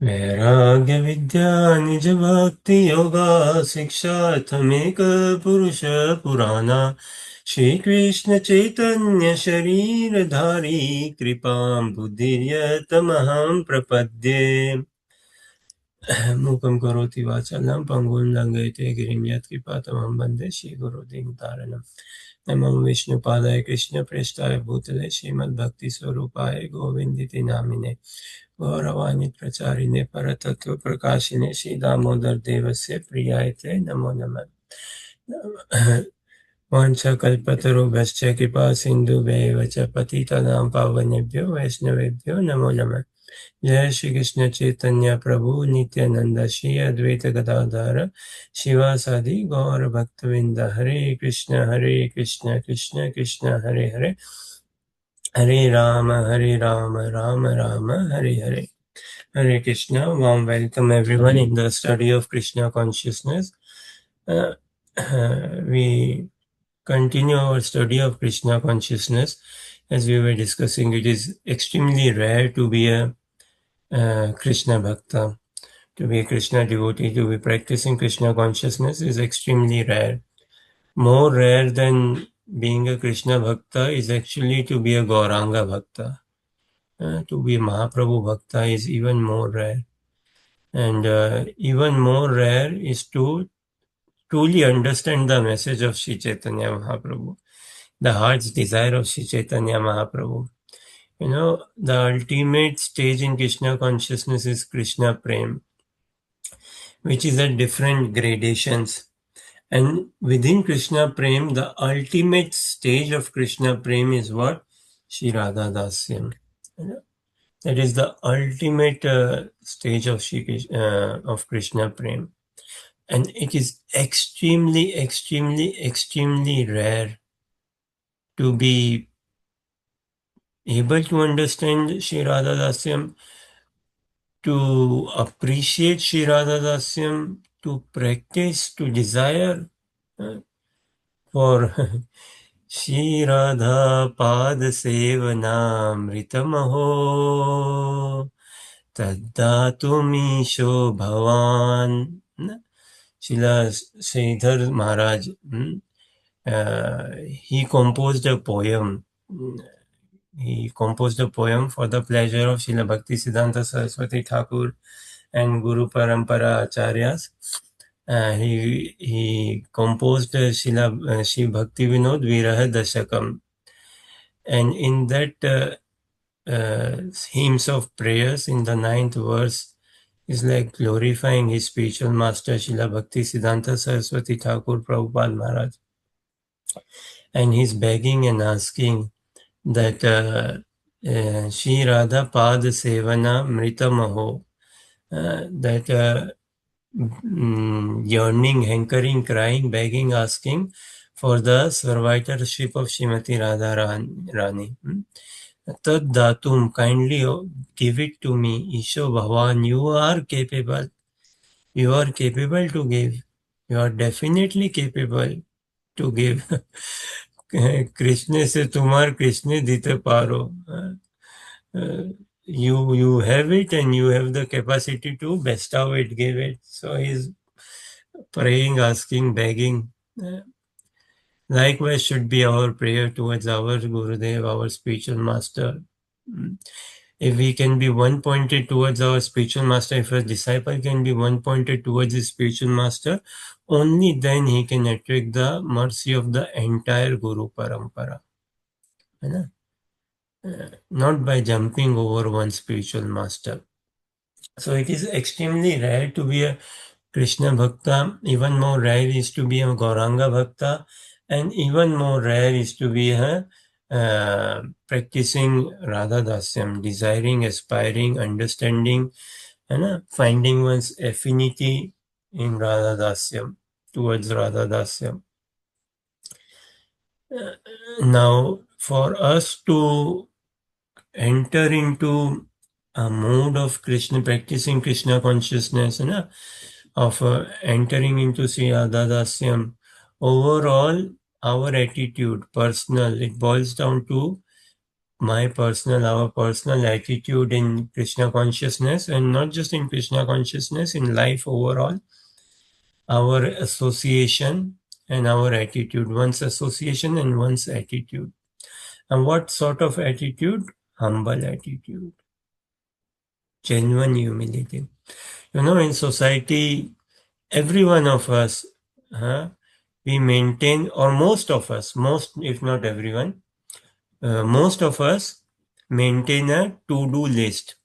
वैराग्य विद्या निज भक्ति योगा शिक्षार्थमेक पुरुष पुराना श्री कृष्ण चैतन्य शरीर धारी कृपां बुद्धिर्यतमहं प्रपद्ये मूकं करोति वाचालं पंगुं लंघयते गिरिं यत्कृपातमहं वन्दे श्रीगुरुदिनतारणम् नमो विष्णुपादाय कृष्णप्रेष्ठाय भूतले श्रीमद्भक्तिस्वरूपाय गोविन्दिति नामिने गौरवाणी प्रचारिणे परतत्व प्रकाशिने श्री दामोदर देवस्य प्रियाय ते नमो नमः वाञ्छाकल्पतरुभ्यश्च कृपा सिन्धुभ्येव च पतितानां पावनेभ्यो वैष्णवेभ्यो नमो नमः जय श्री कृष्ण चैतन्य प्रभु नित्यानंद श्री अद्वैत गदाधर शिवासादि गौर भक्तविंद हरे Krishna Krishna Krishna Hare Hare Hare Ram Ram Ram Hare Hare Hare Krishna, warm welcome everyone in the study of Krishna consciousness. We continue our study of Krishna consciousness. As we were discussing, it is extremely rare to be a Krishna Bhakta. To be a Krishna devotee, to be practicing Krishna consciousness is extremely rare. More rare than being a Krishna Bhakta is actually to be a Gauranga Bhakta. To be a Mahaprabhu Bhakta is even more rare. And even more rare is to truly understand the message of Sri Chaitanya Mahaprabhu, the heart's desire of Sri Chaitanya Mahaprabhu. You know, the ultimate stage in Krishna consciousness is Krishna Prem, which is at different gradations. And within Krishna Prem, the ultimate stage of Krishna Prem is what? Shri Radha Dasyam. That is the ultimate stage of of Krishna Prem. And it is extremely, extremely, extremely rare to be able to understand Shri Radha Dasyam, to appreciate Shri Radha Dasyam, to practice, to desire for Shri Radha Pad Sevanamritamaho Taddatumesho Bhavan. Srila Sridhar Maharaj, he composed a poem. He composed a poem for the pleasure of Srila Bhaktisiddhanta Saraswati Thakur and Guru Parampara Acharyas. He composed Shri Bhakti Vinod Viraha Dashakam. And in that hymns of prayers, in the 9th verse, is like glorifying his spiritual master Srila Bhaktisiddhanta Saraswati Thakur Prabhupada Maharaj. And he's begging and asking that Shri Radha Pad Sevana Mrita Maho, that yearning, hankering, crying, begging, asking for the servitorship of Srimati Radha Rani. Tad Datum, kindly give it to me. Isho Bhavan, you are capable. You are capable to give. You are definitely capable to give. Krishna से तुम्हार कृष्ण दीते पारो. You have it and you have the capacity to bestow it, give it. So he's praying, asking, begging. Likewise should be our prayer towards our Gurudev, our spiritual master. If we can be one-pointed towards our spiritual master, if a disciple can be one-pointed towards his spiritual master, only then he can attract the mercy of the entire Guru Parampara. Not by jumping over one spiritual master. So it is extremely rare to be a Krishna Bhakta, even more rare is to be a Gauranga Bhakta, and even more rare is to be a practicing Radha Dasyam, desiring, aspiring, understanding, and finding one's affinity in Radha Dasyam, towards Radha Dasyam. Now, for us to enter into a mode of Krishna, practicing Krishna consciousness, of entering into Sri Radha Dasyam, overall, our attitude, personal, it boils down to our personal attitude in Krishna consciousness, and not just in Krishna consciousness, in life overall, our association and our attitude, one's association and one's attitude. And what sort of attitude? Humble attitude, genuine humility. In society, every one of us, we maintain, or most of us, most if not everyone, most of us maintain a to-do list.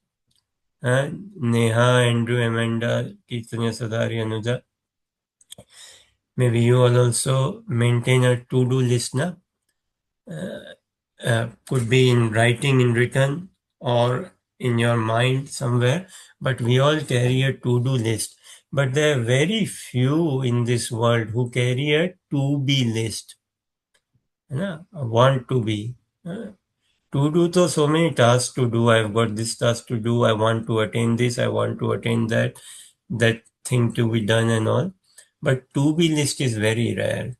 Neha, Andrew, Amanda, Chaitanya, Sadari, Anuja. Maybe you all also maintain a to-do list, na? Could be in writing, in written, or in your mind somewhere. But we all carry a to-do list. But there are very few in this world who carry a to-be list. Want to be. To do so many tasks to do. I've got this task to do. I want to attain this. I want to attain that thing to be done and all. But to be list is very rare.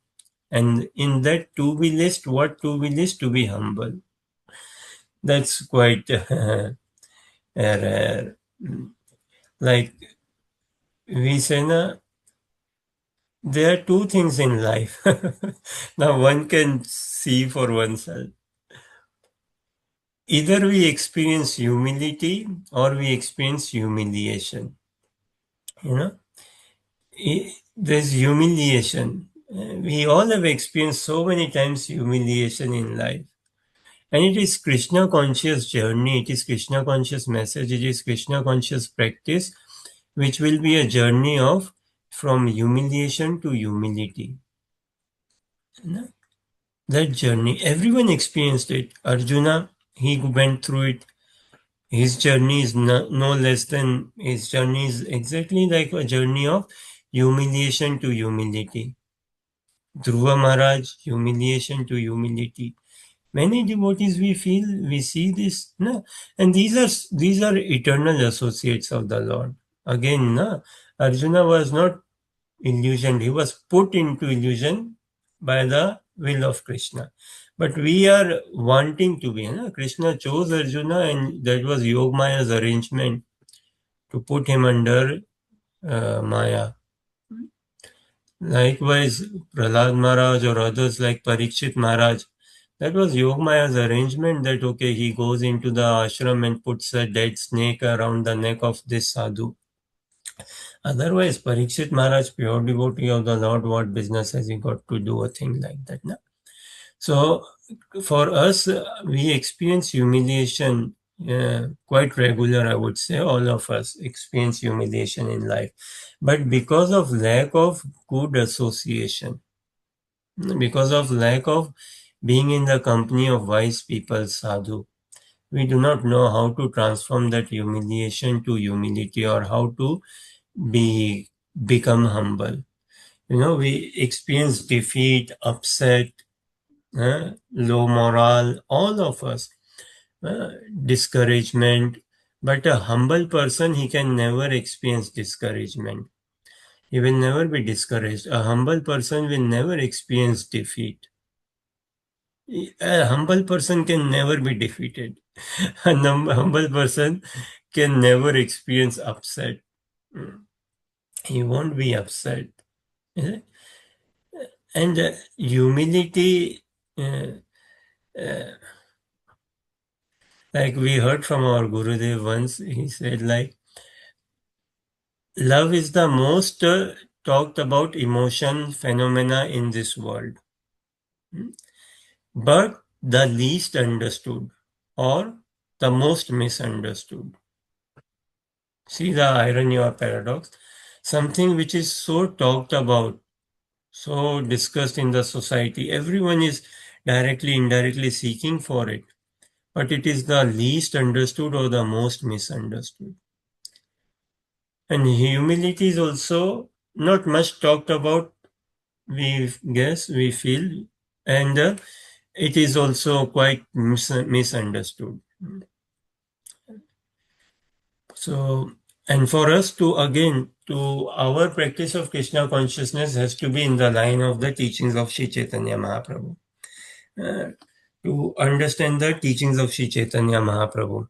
And in that to be list, what to be list? To be humble. That's quite rare. Like we say, na, there are two things in life. Now one can see for oneself. Either we experience humility or we experience humiliation. There's humiliation. We all have experienced so many times humiliation in life. And it is Krishna conscious journey, it is Krishna conscious message, it is Krishna conscious practice, which will be a journey of from humiliation to humility. That journey, everyone experienced it. Arjuna, he went through it. His journey is no less than, his journey is exactly like a journey of humiliation to humility. Dhruva Maharaj, humiliation to humility. Many devotees we see this, no? And these are eternal associates of the Lord. Again, no? Arjuna was not illusioned, he was put into illusion by the will of Krishna. But we are wanting to be, no? Krishna chose Arjuna, and that was Yogmaya's arrangement to put him under Maya. Likewise, Prahlad Maharaj or others like Parikshit Maharaj, that was Yogmaya's arrangement that, okay, he goes into the ashram and puts a dead snake around the neck of this sadhu. Otherwise, Parikshit Maharaj, pure devotee of the Lord, what business has he got to do a thing like that? No? So, for us, we experience humiliation quite regular, I would say. All of us experience humiliation in life. But because of lack of good association, because of lack of being in the company of wise people, sadhu, we do not know how to transform that humiliation to humility, or how to become humble. We experience defeat, upset, low morale, all of us, discouragement. But a humble person, he can never experience discouragement. He will never be discouraged. A humble person will never experience defeat. A humble person can never be defeated. A humble person can never experience upset. He won't be upset. And humility, like we heard from our Gurudev once, he said, like, love is the most talked about emotion phenomena in this world, but the least understood or the most misunderstood. See the irony or paradox? Something which is so talked about, so discussed in the society, everyone is directly, indirectly seeking for it, but it is the least understood or the most misunderstood. And humility is also not much talked about, we guess, we feel, and it is also quite misunderstood. So, and for us to, again, to our practice of Krishna consciousness has to be in the line of the teachings of Sri Chaitanya Mahaprabhu. to understand the teachings of Sri Chaitanya Mahaprabhu.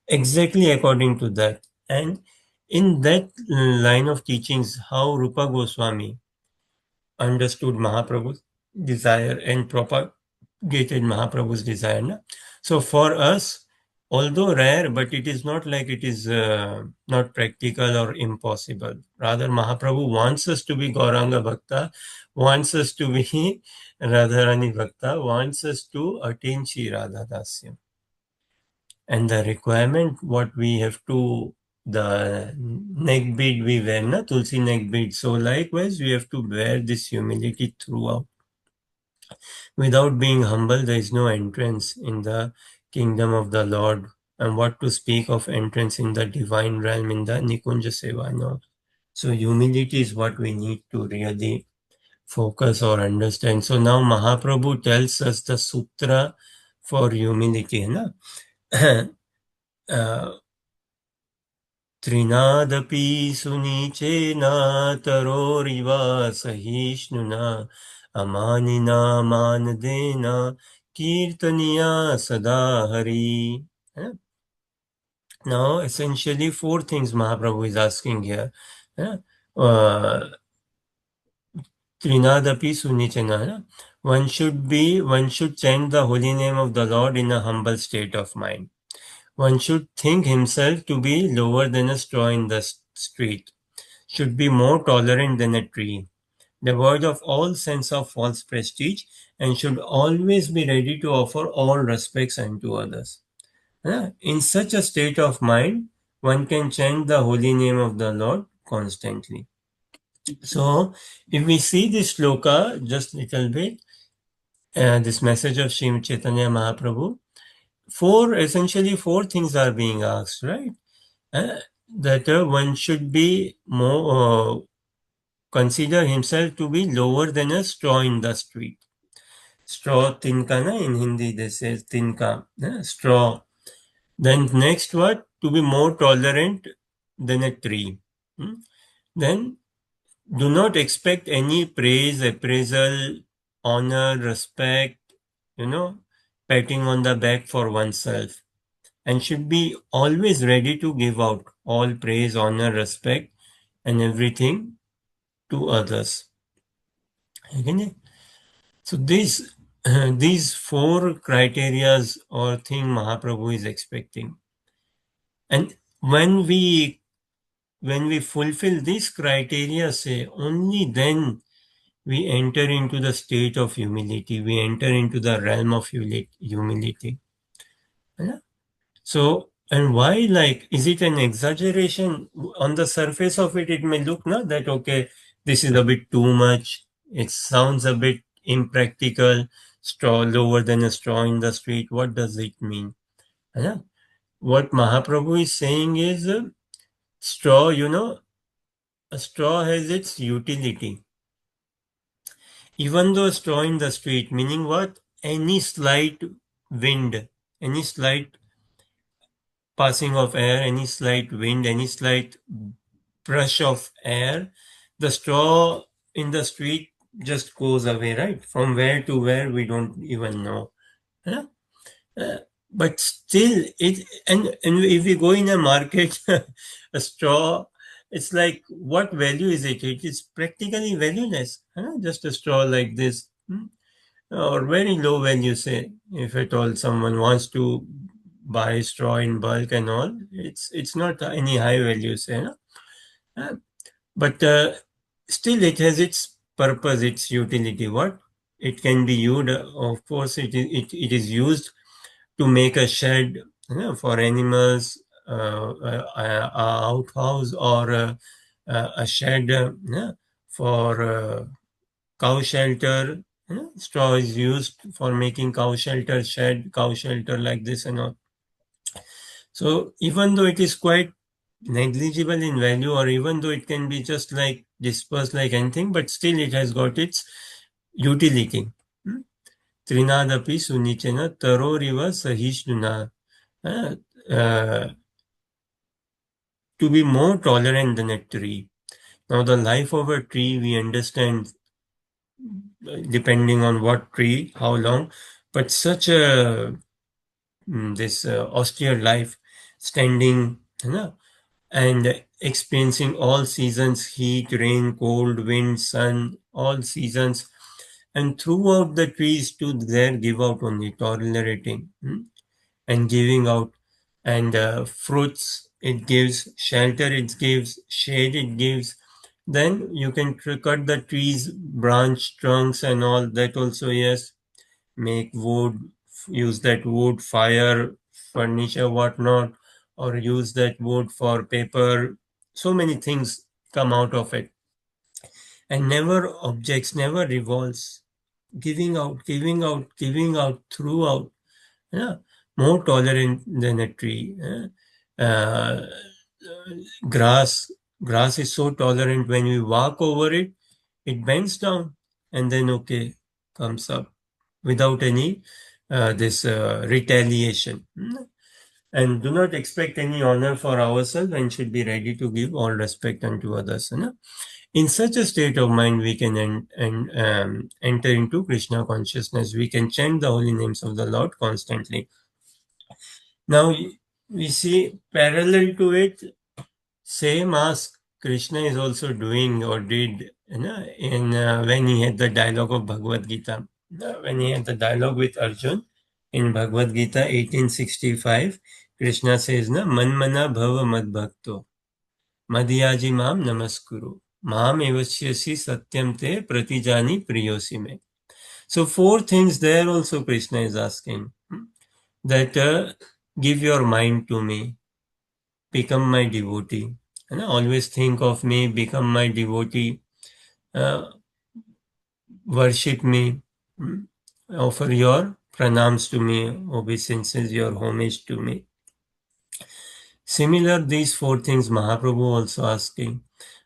Exactly according to that. And in that line of teachings, how Rupa Goswami understood Mahaprabhu's desire and propagated Mahaprabhu's desire. Na? So for us, although rare, but it is not like it is not practical or impossible. Rather, Mahaprabhu wants us to be Gauranga Bhakta, wants us to be Radharani Bhakta, wants us to attain Shri Radha Dasya. And the requirement, what we have to, the neck bead we wear, na, Tulsi neck bead. So likewise, we have to wear this humility throughout. Without being humble, there is no entrance in the kingdom of the Lord. And what to speak of entrance in the divine realm in the Nikunja Seva, no? So humility is what we need to really focus or understand. So now Mahaprabhu tells us the sutra for humility, na? त्रिनादपि सुनीचेन तरोरिव सहिष्णुना अमानिना मानदेन कीर्तनीया सदा hari. Now, essentially, four things Mahaprabhu is asking here. Trinadapi sunichena. One should chant the holy name of the Lord in a humble state of mind. One should think himself to be lower than a straw in the street, should be more tolerant than a tree, devoid of all sense of false prestige, and should always be ready to offer all respects unto others. In such a state of mind, one can chant the holy name of the Lord constantly. So, if we see this sloka just little bit, this message of Sri Chaitanya Mahaprabhu, essentially four things are being asked, right? That one should be more consider himself to be lower than a straw in the street. Straw tinka na, in Hindi they say tinka, straw. Then next what? To be more tolerant than a tree. Then do not expect any praise, appraisal, honor, respect, patting on the back for oneself. And should be always ready to give out all praise, honor, respect, and everything to others. Okay? So these four criterias or thing Mahaprabhu is expecting. And when we fulfill these criteria, say, only then we enter into the state of humility. We enter into the realm of humility. Yeah? So, and why, is it an exaggeration? On the surface of it, it may look not that, okay, this is a bit too much. It sounds a bit impractical, straw lower than a straw in the street. What does it mean? Yeah? What Mahaprabhu is saying is, straw, a straw has its utility. Even though a straw in the street, meaning what? Any slight wind, any slight passing of air, any slight wind, any slight brush of air, the straw in the street just goes away, right? From where to where, we don't even know. Yeah? But still, and if we go in a market, a straw, it's like, what value is it? It is practically valueless. Just a straw like this. Or very low value, say, if at all someone wants to buy straw in bulk and all, it's not any high value, say. Uh, but still it has its purpose, its utility. What it can be used, of course, it is used to make a shed, for animals, a outhouse, or a shed, for cow shelter. Straw is used for making cow shelter, shed, cow shelter like this and all. So even though it is quite negligible in value, or even though it can be just like dispersed like anything, but still it has got its utility. Trinadapi sunichena taroriva sahishnuna. To be more tolerant than a tree. Now the life of a tree, we understand, depending on what tree, how long, But such a this austere life, standing, you know, and experiencing all seasons, heat, rain, cold, wind, sun, all seasons, and throughout the trees to there give out only tolerating and giving out, and fruits it gives, shelter it gives, shade it gives. Then you can cut the trees, branch trunks and all that also, yes, make wood, use that wood, fire, furniture, whatnot, or use that wood for paper. So many things come out of it, and never objects, never revolves, giving out, giving out, giving out throughout. Yeah, more tolerant than a tree. Uh, grass, grass is so tolerant. When we walk over it, it bends down, and then okay, comes up without any this retaliation. And do not expect any honor for ourselves, and should be ready to give all respect unto others. In such a state of mind, we can enter into Krishna consciousness. We can chant the holy names of the Lord constantly. Now we see parallel to it, same as Krishna is also doing or did, in when he had the dialogue of Bhagavad Gita. When he had the dialogue with Arjun in Bhagavad Gita 1865, Krishna says, "Na manmana bhava mad bhakto, madhyaji mam namaskuru, mam evasyasi satyam te pratijani priyosi me." So four things there also Krishna is asking, that give your mind to me, become my devotee, and always think of me, become my devotee, uh, worship me, offer your pranams to me, obeisances, your homage to me. Similar, these four things Mahaprabhu also asking.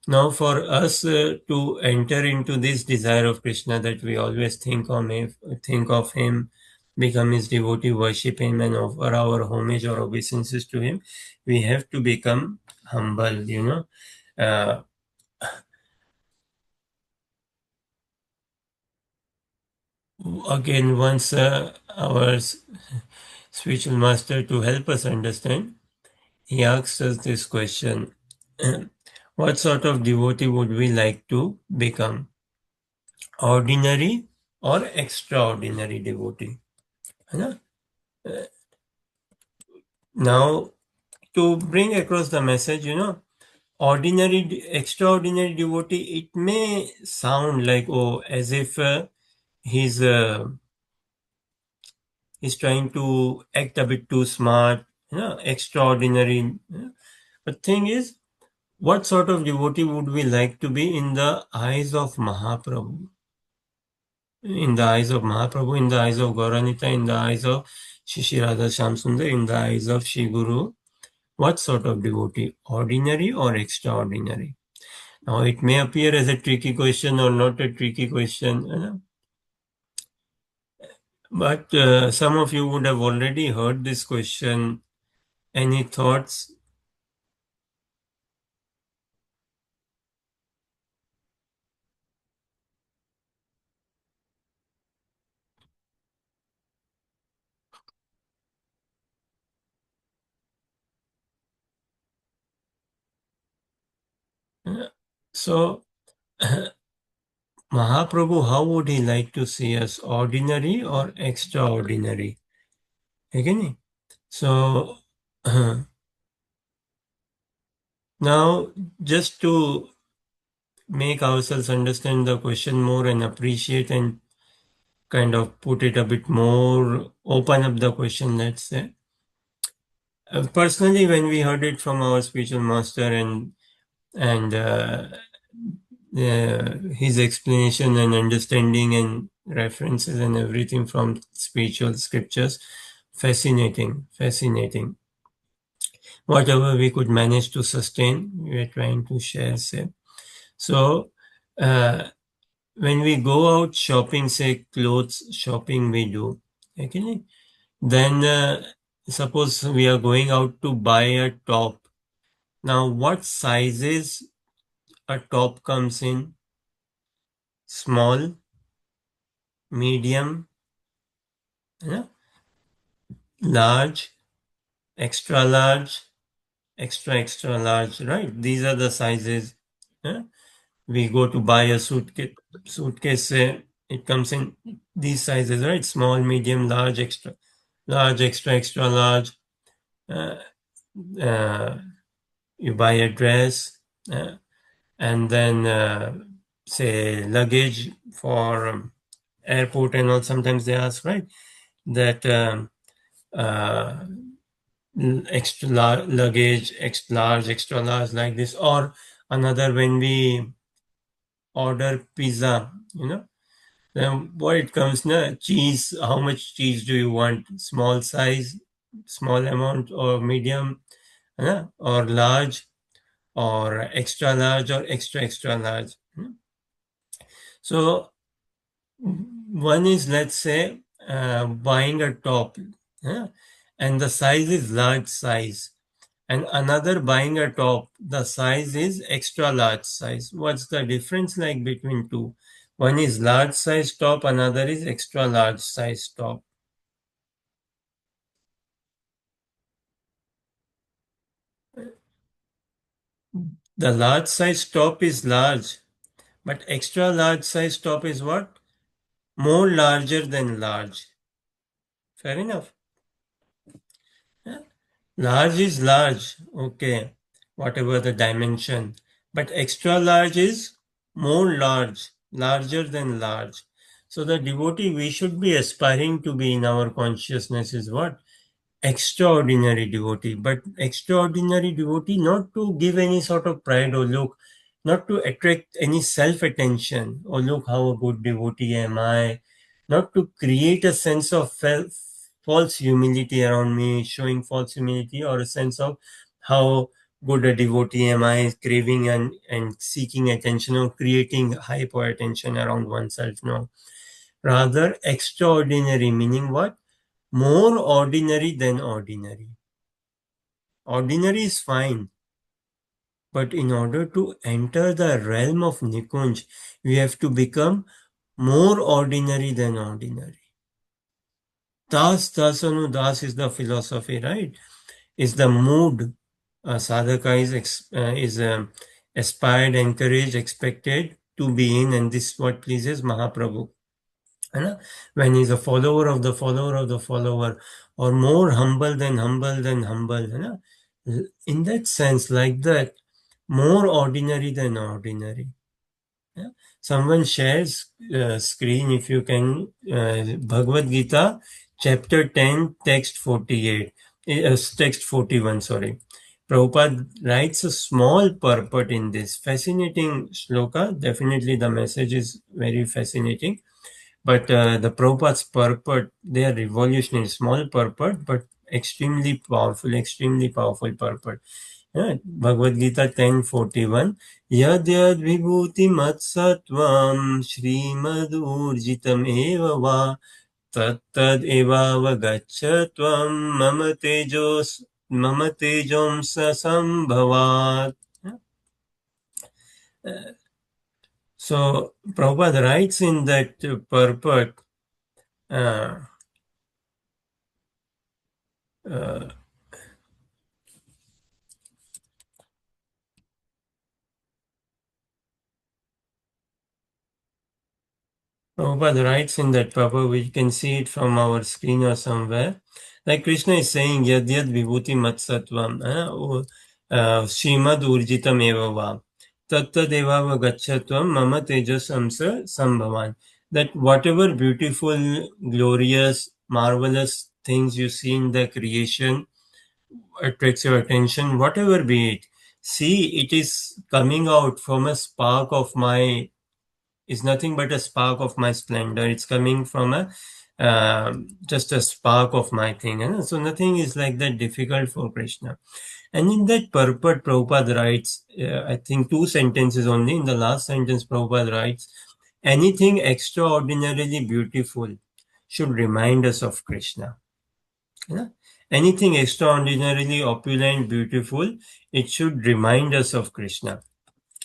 Now, for us to enter into this desire of Krishna, that we always think of him, become his devotee, worship him, and offer our homage or obeisances to him, we have to become humble. Uh, Again, once our spiritual master, to help us understand, he asked us this question: what sort of devotee would we like to become? Ordinary or extraordinary devotee? है ना? Now, to bring across the message, extraordinary devotee, it may sound like, oh, as if he's he's trying to act a bit too smart, extraordinary. But thing is, what sort of devotee would we like to be in the eyes of Mahaprabhu? In the eyes of Mahaprabhu, in the eyes of Gauranita, in the eyes of Shishi Radha Shamsundar, in the eyes of Shri Guru, what sort of devotee? Ordinary or extraordinary? Now, it may appear as a tricky question or not a tricky question, but some of you would have already heard this question. Any thoughts? So, Mahaprabhu, how would he like to see us? Ordinary or extraordinary? Okay? So, now, just to make ourselves understand the question more and appreciate and kind of put it a bit more, open up the question, let's say. Personally, when we heard it from our spiritual master and his explanation and understanding and references and everything from spiritual scriptures, fascinating, fascinating. Whatever we could manage to sustain, we are trying to share, say. So, uh, when we go out shopping, say clothes shopping we do, okay, then suppose we are going out to buy a top. Now, what sizes a top comes in? Small, medium, Yeah? Large, extra large, extra large, right? These are the sizes. Yeah? We go to buy a suitcase, it comes in these sizes, right? Small, medium, large, extra large. Uh, uh, you buy a dress, and then say luggage for airport and all. Sometimes they ask, right, that uh, luggage, extra large, like this. Or another, when we order pizza, then what it comes now, cheese, how much cheese do you want? Small size, small amount, or medium, or large, or extra large, or extra large. So one is, let's say, buying a top, yeah, and the size is large size, and another buying a top, the size is extra large size. What's the difference like between two? One is large size top, another is extra large size top. The large size top is large, but extra large size top is what? More larger than large. Fair enough. Yeah. Large is large, okay, whatever the dimension. But extra large is more large, larger than large. So the devotee we should be aspiring to be in our consciousness is what? Extraordinary devotee. But extraordinary devotee not to give any sort of pride or look, not to attract any self attention or look how a good devotee am I, not to create a sense of false humility around me, showing false humility, or a sense of how good a devotee am I, craving and seeking attention or creating hyper attention around oneself. No. Rather, extraordinary meaning what? More ordinary than ordinary. Ordinary is fine, but in order to enter the realm of Nikunj, we have to become more ordinary than ordinary. Das is the philosophy, right? Is the mood sadhaka is aspired, encouraged, expected to be in, and this is what pleases Mahaprabhu. है When he's a follower of the follower of the follower, or more humble than humble, in that sense, like that, more ordinary than ordinary. Yeah? Someone shares screen, if you can, Bhagavad Gita, chapter 10, text 48, text 41, sorry. Prabhupada writes a small purport in this fascinating shloka. Definitely the message is very fascinating. But the Prabhupada's purport, they are revolutionary, small purport, but extremely powerful purport. Bhagavad Gita 10:41 Yad yad vibhuti matsatvam Srimadurjitam eva va Tad tad eva vagachatvam Mama tejom sasambhavat. So Prabhupada writes in that purport, uh, uh, Prabhupada writes in that purport, we can see it from our screen or somewhere. Like Krishna is saying, Yad Yad Vibhuti Matsatvam, Srimad Urjitam Eva Va, Tatta Devava Gachatvam, Mama Tejas Amsa Sambhavan. That whatever beautiful, glorious, marvelous things you see in the creation attracts your attention, whatever be it, see, it is coming out from a spark of my is nothing but a spark of my splendor. It's coming from a just a spark of my thing. So nothing is like that difficult for Krishna. And in that purport, Prabhupada writes, I think two sentences only. In the last sentence, Prabhupada writes, anything extraordinarily beautiful should remind us of Krishna. Yeah? Anything extraordinarily opulent, beautiful, it should remind us of Krishna.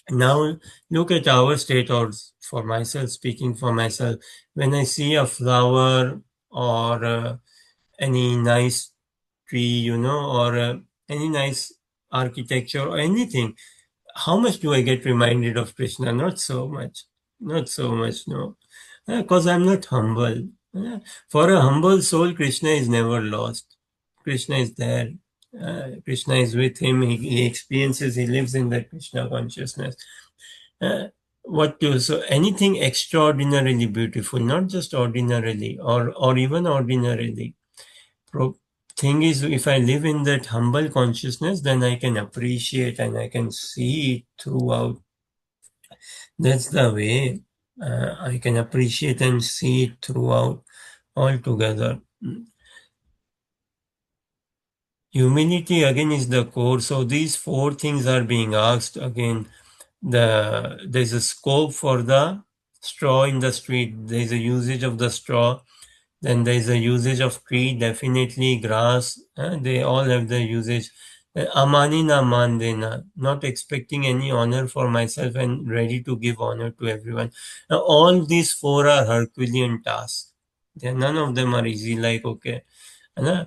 Now look at our state, or for myself, speaking for myself, when I see a flower or any nice tree, or any nice architecture or anything, how much do I get reminded of Krishna? Not so much. Not so much, no. Because I'm not humble. For a humble soul, Krishna is never lost. Krishna is there. Krishna is with him. He experiences, he lives in that Krishna consciousness. Uh, so anything extraordinarily beautiful, not just ordinarily or even ordinarily. Pro- Thing is, if I live in that humble consciousness, then I can appreciate and I can see it throughout. That's the way I can appreciate and see it throughout altogether. Humility again is the core. So these four things are being asked again. There's a scope for the straw in the street. There's a usage of the straw. Then there is a usage of tree, definitely grass. They all have the usage. Amani na mandena, not expecting any honor for myself and ready to give honor to everyone. Now, all these four are Herculean tasks. None of them are easy. Like okay, uh,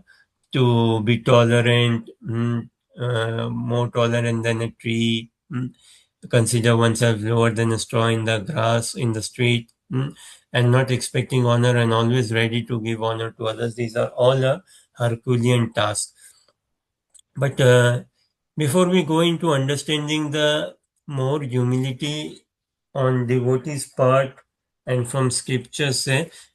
to be tolerant, more tolerant than a tree. Consider oneself lower than a straw in the grass in the street, and not expecting honor and always ready to give honor to others. These are all a Herculean task. But before we go into understanding the more humility on devotees' part and from scriptures,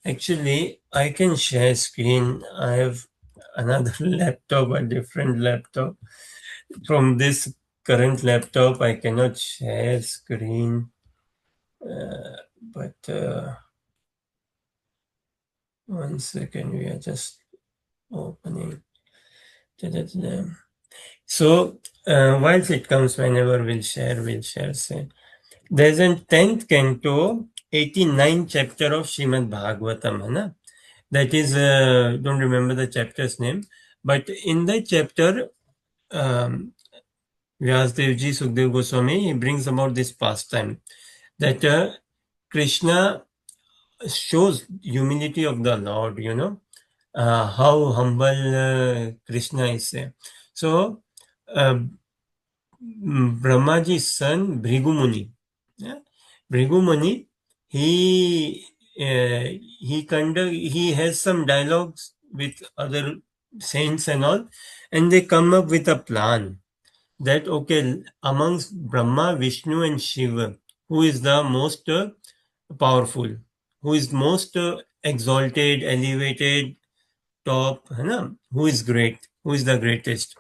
actually, I can share screen. I have another laptop, a different laptop. From this current laptop, I cannot share screen, but one second, we are just opening. Da-da-da-da. So, once it comes, whenever we'll share. Say. There's a 10th canto, 89th chapter of Srimad Bhagavatam, है ना? That is, don't remember the chapter's name, but in that chapter, um, Vyasdevji, Sukdev Goswami, he brings about this pastime that Krishna shows humility of the Lord, how humble Krishna is. So, uh, Brahmaji's son, Bhrigu Muni, yeah? Bhrigu Muni, he he has some dialogues with other saints and all, and they come up with a plan that okay, amongst Brahma, Vishnu, and Shiva, who is the most powerful, who is most exalted, elevated, top, है ना? Who is great, who is the greatest.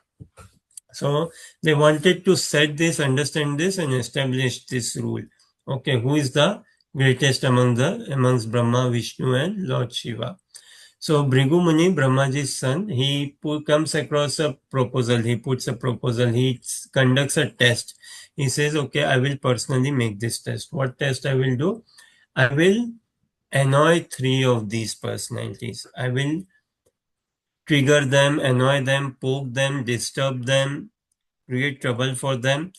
So they wanted to set this, understand this, and establish this rule. Okay, who is the greatest amongst Brahma, Vishnu, and Lord Shiva? So Bhrigu Muni, Brahmaji's son, he comes across a proposal. He puts a proposal. He conducts a test. He says, "Okay, I will personally make this test. What test I will do? I will annoy three of these personalities. I will trigger them, annoy them, poke them, disturb them, create trouble for them,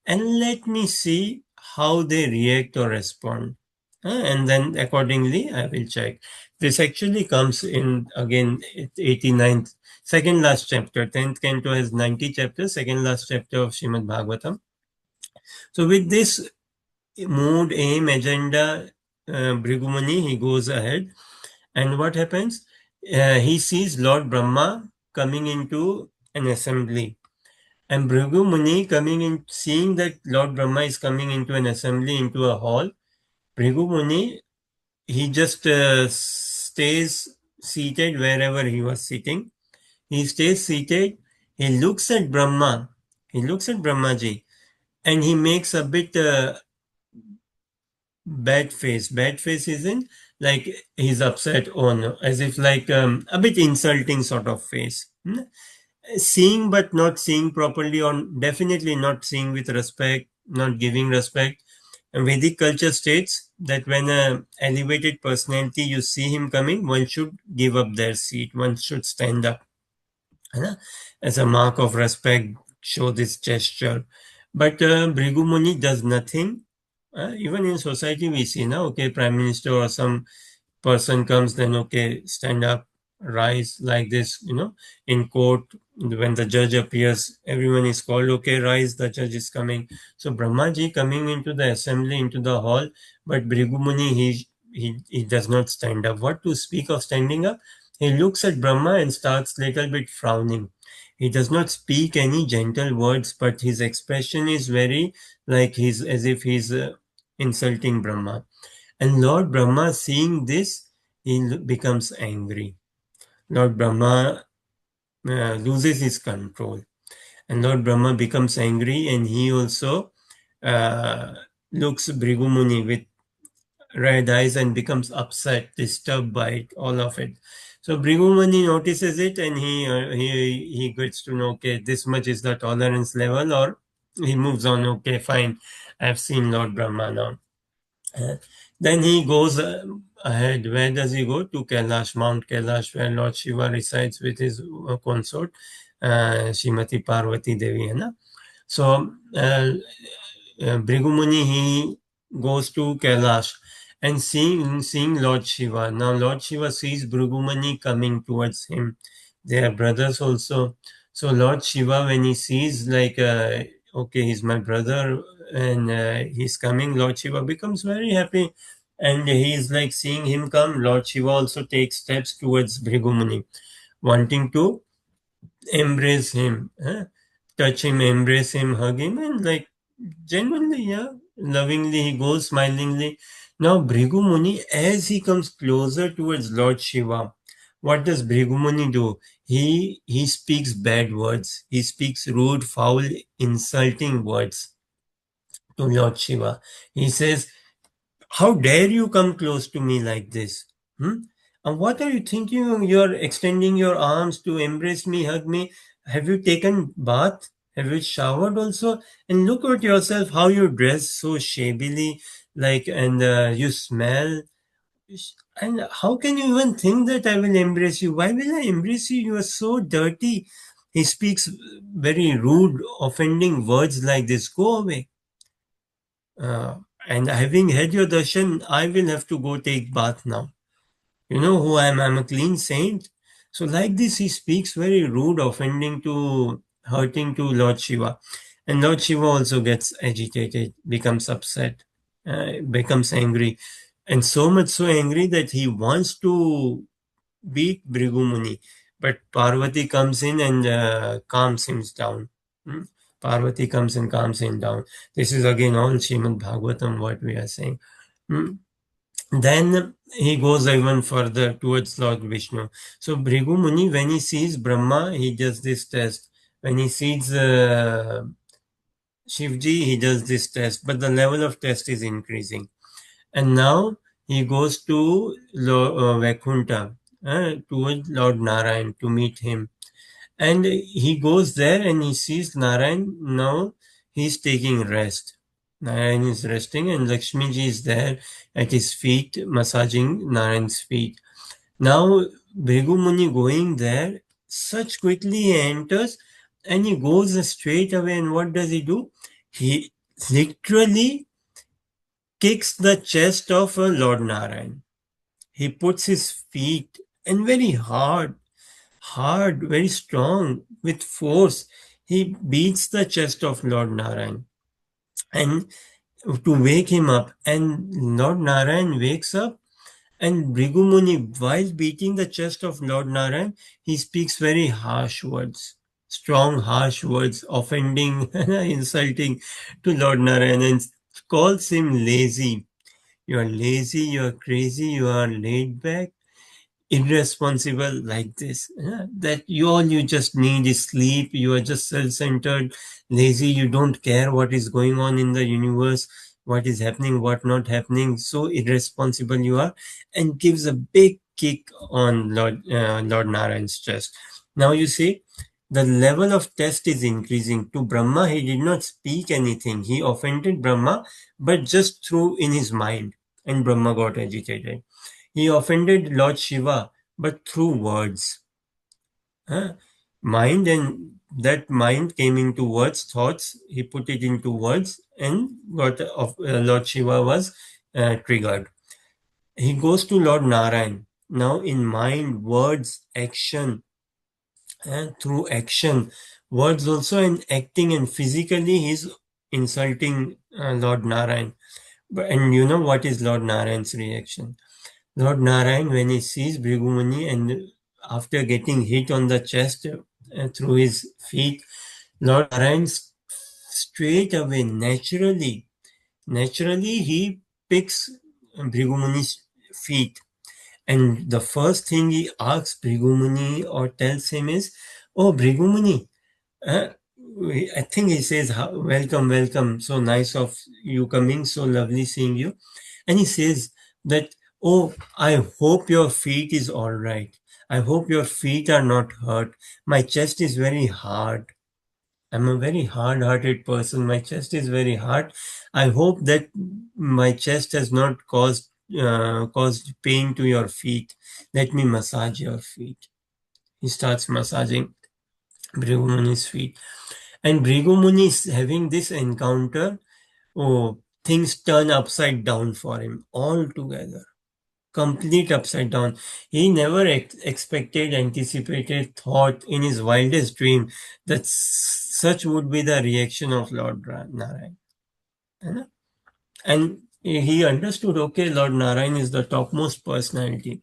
and let me see how they react or respond. And then accordingly, I will check." This actually comes in again 89th, second last chapter. 10th canto has 90 chapters, second last chapter of Srimad Bhagavatam. So with this mood, aim, agenda, Bhrigumani, he goes ahead. And what happens? He sees Lord Brahma coming into an assembly. And Bhrigu Muni coming in, seeing that Lord Brahma is coming into an assembly, into a hall, Bhrigu Muni, he just stays seated wherever he was sitting. He stays seated. He looks at Brahma. He looks at Brahmaji, and he makes a bit bad face. Bad face is in like he's upset or no, as if like a bit insulting sort of face. Seeing but not seeing properly, or definitely not seeing with respect, not giving respect. And Vedic culture states that when a elevated personality, you see him coming, one should give up their seat, one should stand up, as a mark of respect, show this gesture. But Bhrigu Muni does nothing. Even in society we see now, okay, prime minister or some person comes, then okay, stand up, rise, like this, in court, when the judge appears, everyone is called, okay, rise, the judge is coming. So Brahmaji coming into the assembly, into the hall, but Bhrigu Muni, he does not stand up. What to speak of standing up? He looks at Brahma and starts little bit frowning. He does not speak any gentle words, but his expression is very like he's as if he's insulting Brahma. And Lord Brahma, seeing this, he becomes angry. Lord Brahma loses his control. And Lord Brahma becomes angry, and he also uh, looks Bhrigu Muni with red eyes and becomes upset, disturbed by it, all of it. So Bhrigu Muni notices it, and he gets to know, okay, this much is the tolerance level, or he moves on. Okay, fine, I've seen Lord Brahma now. Uh, Then he goes ahead. Where does he go? To Kailash, Mount Kailash, where Lord Shiva resides with his consort, Srimati Parvati Devi. है ना? So Bhrigu Muni, he goes to Kailash and seeing Lord Shiva. Now Lord Shiva sees Bhrigu Muni coming towards him. They are brothers also. So Lord Shiva, when he sees like, okay, he's my brother and he's coming, Lord Shiva becomes very happy. And he's like seeing him come. Lord Shiva also takes steps towards Bhrigu Muni, wanting to embrace him, touch him, embrace him, hug him, and like genuinely, yeah, lovingly, he goes smilingly. Now, Bhrigu Muni, as he comes closer towards Lord Shiva, what does Bhrigu Muni do? He speaks bad words. He speaks rude, foul, insulting words to Lord Shiva. He says, how dare you come close to me like this? Hmm? And what are you thinking? You're extending your arms to embrace me, hug me. Have you taken bath? Have you showered also? And look at yourself, how you dress so shabbily, like, and you smell. And how can you even think that I will embrace you? Why will I embrace you? You are so dirty. He speaks very rude, offending words like this. Go away. Uh, and having had your darshan, I will have to go take bath now. You know who I am? I'm a clean saint. So like this, he speaks very rude, offending to, hurting to Lord Shiva. And Lord Shiva also gets agitated, becomes upset, becomes angry. And so much so angry that he wants to beat Bhrigu Muni. But Parvati comes in and calms him down. Hmm? Parvati comes and calms him down. This is again all Srimad Bhagavatam, what we are saying. Hmm? Then he goes even further towards Lord Vishnu. So Bhrigu Muni, when he sees Brahma, he does this test. When he sees Shivji, he does this test. But the level of test is increasing. And now he goes to Vaikuntha, towards Lord Narayan to meet him. And he goes there and he sees Narayan. Now he's taking rest. Narayan is resting and Lakshmi ji is there at his feet, massaging Narayan's feet. Now Bhrigu Muni going there, such quickly he enters and he goes straight away. And what does he do? He literally kicks the chest of Lord Narayan. He puts his feet and very hard, very strong, with force. He beats the chest of Lord Narayan and to wake him up. And Lord Narayan wakes up, and Bhrigu Muni, while beating the chest of Lord Narayan, he speaks very harsh words, strong, harsh words, offending, insulting to Lord Narayan, and calls him lazy. You are lazy, you are crazy, you are laid back, irresponsible, like this. That you just need is sleep. You are just self-centered, lazy. You don't care what is going on in the universe, what is happening, what not happening. So irresponsible you are, and gives a big kick on Lord Narayan's chest. Now you see, the level of test is increasing. To Brahma, he did not speak anything. He offended Brahma, but just through in his mind, and Brahma got agitated. He offended Lord Shiva, but through words. Huh? Mind, and that mind came into words, thoughts, he put it into words, and Lord Shiva was triggered. He goes to Lord Narayan. Now in mind, words, action, and through action, words also in acting, and physically he's insulting Lord Narayan. And you know what is Lord Narayan's reaction? Lord Narayan, when he sees Bhrigumuni and after getting hit on the chest through his feet, Lord Narayan straight away, naturally he picks Bhrigumuni's feet. And the first thing he asks Bhrigumuni or tells him is, "Oh, Bhrigumuni, uh, I think he says, welcome, welcome, so nice of you coming, so lovely seeing you." And he says that, "Oh, I hope your feet is all right. I hope your feet are not hurt. My chest is very hard. I'm a very hard-hearted person. My chest is very hard. I hope that my chest has not caused pain to your feet. Let me massage your feet." He starts massaging Bhrigu Muni's feet. And Bhrigu Muni is having this encounter. Oh, things turn upside down for him altogether. Complete upside down. He never expected, anticipated, thought in his wildest dream that such would be the reaction of Lord Narayan. है ना? And he understood, okay, Lord Narayan is the topmost personality.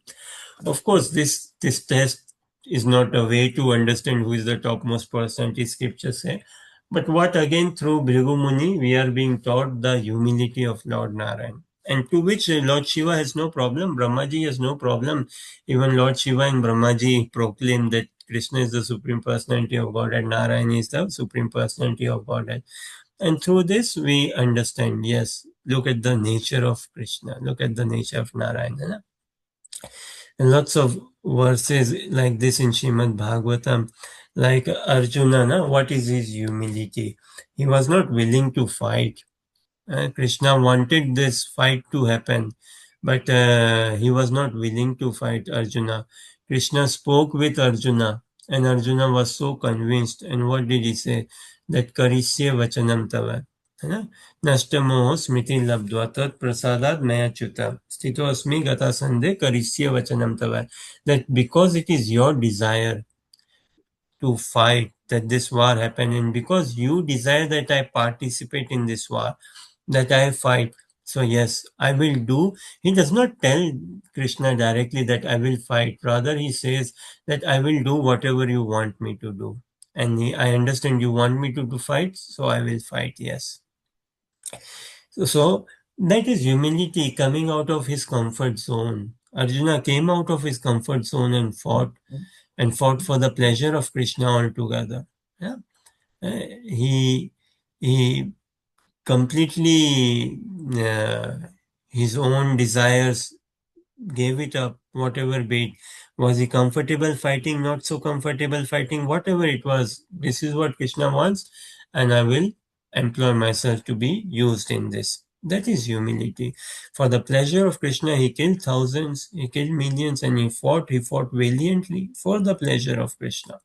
Of course, this test is not a way to understand who is the topmost personality, scriptures say. But what again, through Bhrigu Muni, we are being taught the humility of Lord Narayan. And to which Lord Shiva has no problem, Brahmaji has no problem. Even Lord Shiva and Brahmaji proclaim that Krishna is the supreme personality of God and Narayan is the supreme personality of God. And through this, we understand, yes, look at the nature of Krishna, look at the nature of Narayana. And lots of verses like this in Srimad Bhagavatam, like Arjuna, what is his humility? He was not willing to fight. Krishna wanted this fight to happen, but he was not willing to fight Arjuna. Krishna spoke with Arjuna, and Arjuna was so convinced. And what did he say? That karisye vachanam tava. है ना? नष्टमोह स्मृति लब्ध्वा तत्प्रसादात् मयाच्युत स्थितो अस्मि गता संदे करिष्ये वचनम तव. That because it is your desire to fight that this war happen, and because you desire that I participate in this war, that I fight, so yes, I will do. He does not tell Krishna directly that I will fight. Rather, he says that I will do whatever you want me to do. And I understand you want me to fight, so I will fight, yes. So that is humility coming out of his comfort zone. Arjuna came out of his comfort zone and fought for the pleasure of Krishna altogether. Yeah. He he completely his own desires gave it up, whatever be it. Was he comfortable fighting, not so comfortable fighting, whatever it was, this is what Krishna wants, and I will employ myself to be used in this. That is humility. For the pleasure of Krishna, he killed thousands, he killed millions, and he fought valiantly for the pleasure of Krishna.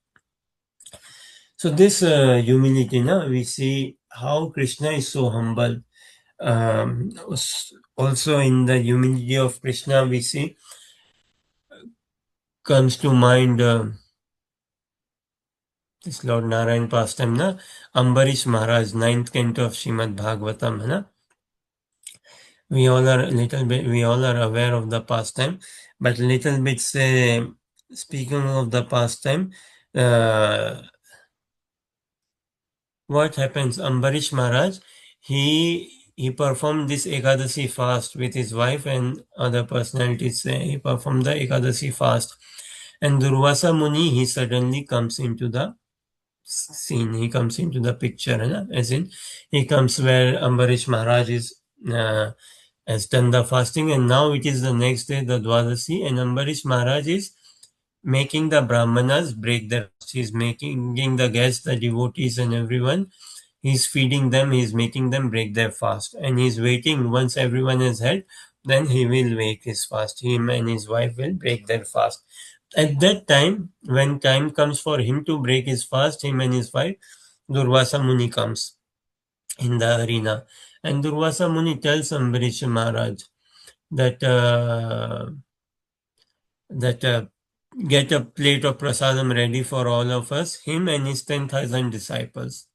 So this humility, we see how Krishna is so humble. Also in the humility of Krishna, we see comes to mind this Lord Narayan pastime, Ambarish Maharaj, ninth canto of Srimad Bhagavatam, है ना? We all are aware of the pastime, but little bit say, speaking of the pastime, uh, what happens? Ambarish Maharaj, he performed this Ekadasi fast with his wife and other personalities. He performed the Ekadasi fast, and Durvasa Muni, he suddenly comes into the scene. He comes into the picture, as in he comes where Ambarish Maharaj is has done the fasting, and now it is the next day, the Dwadasi, and Ambarish Maharaj is making the Brahmanas break their fast. He's making the guests, the devotees, and everyone. He's feeding them. He's making them break their fast, and he's waiting. Once everyone has had, then he will break his fast. Him and his wife will break their fast. At that time, when time comes for him to break his fast, him and his wife, Durvasa Muni comes in the arena. And Durvasa Muni tells Ambarish Maharaj that get a plate of prasadam ready for all of us, him and his 10,000 disciples.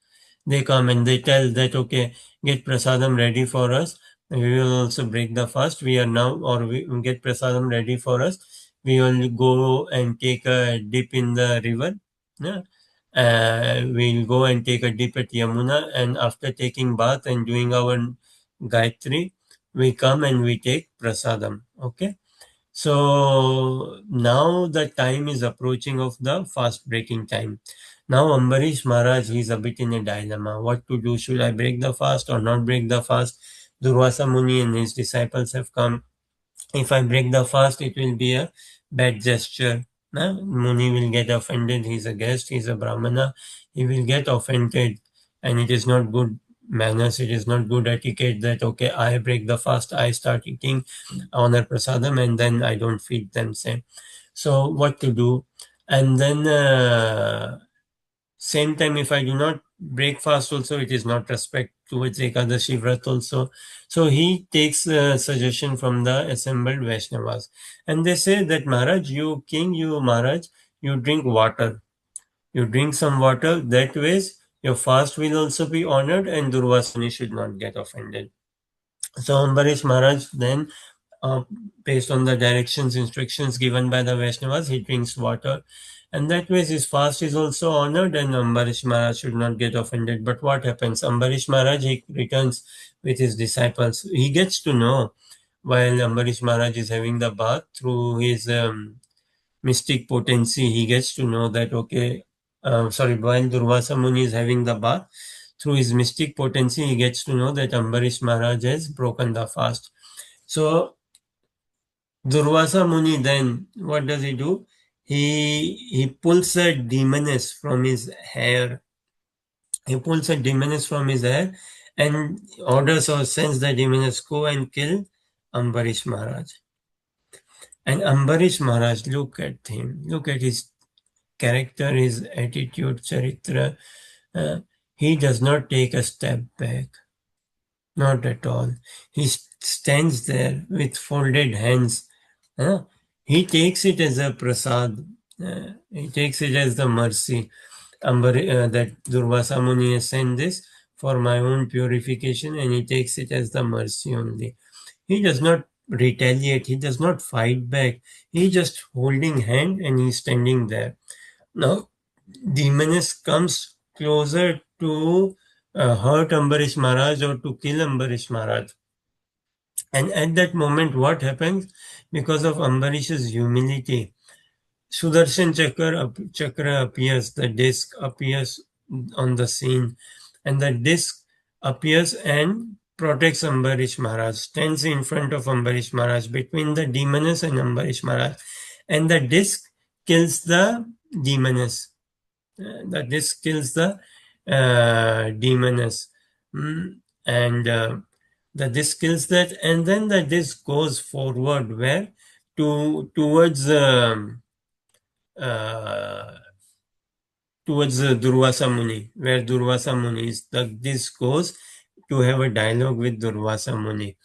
They come and they tell that, okay, get prasadam ready for us. We will also break the fast. We are now, or we get prasadam ready for us. We will go and take a dip in the river. Yeah. We'll go and take a dip at Yamuna, and after taking bath and doing our Gayatri, we come and we take prasadam. Okay. So now the time is approaching of the fast breaking time. Now Ambarish Maharaj is a bit in a dilemma. What to do? Should I break the fast or not break the fast? Durvasa Muni and his disciples have come. If I break the fast, it will be a bad gesture. Muni will get offended. He's a guest, he's a Brahmana. He will get offended, and it is not good manners, it is not good etiquette that, okay, I break the fast, I start eating honor prasadam, and then I don't feed them. Say, so what to do? And then same time, if I do not break fast also, it is not respect towards Ekadashi Vrat also. So he takes a suggestion from the assembled Vaishnavas. And they say that, Maharaj, you king, you Maharaj, you drink water. You drink some water, that ways your fast will also be honored and Durvasani should not get offended. So Ambarish Maharaj then, uh, based on the directions, instructions given by the Vaishnavas, he drinks water. And that way his fast is also honored and Ambarish Maharaj should not get offended. But what happens? Ambarish Maharaj, he returns with his disciples. He gets to know while Ambarish Maharaj is having the bath through his mystic potency, he gets to know that, okay, while Durvasa Muni is having the bath, through his mystic potency, he gets to know that Ambarish Maharaj has broken the fast. So Durvasa Muni then, what does he do? He pulls a demoness from his hair. He pulls a demoness from his hair and orders or sends the demoness, go and kill Ambarish Maharaj. And Ambarish Maharaj, look at him, look at his character, his attitude, charitra. Uh, he does not take a step back, not at all. He stands there with folded hands. He takes it as a prasad. He takes it as the mercy. That Durvasa Muni has sent this for my own purification, and he takes it as the mercy only. He does not retaliate. He does not fight back. He just holding hand and he's standing there. Now, demoness comes closer to hurt Ambarish Maharaj or to kill Ambarish Maharaj. And at that moment, what happens? Because of Ambarish's humility, Sudarshan Chakra appears, the disc appears on the scene, and the disc appears and protects Ambarish Maharaj, stands in front of Ambarish Maharaj, between the demoness and Ambarish Maharaj, and the disc kills the demoness. The disc kills the demoness. And the disc kills that, and then the disc goes forward where towards uh, towards Durvasa Muni, where Durvasa Muni is. This goes to have a dialogue with Durvasa Muni.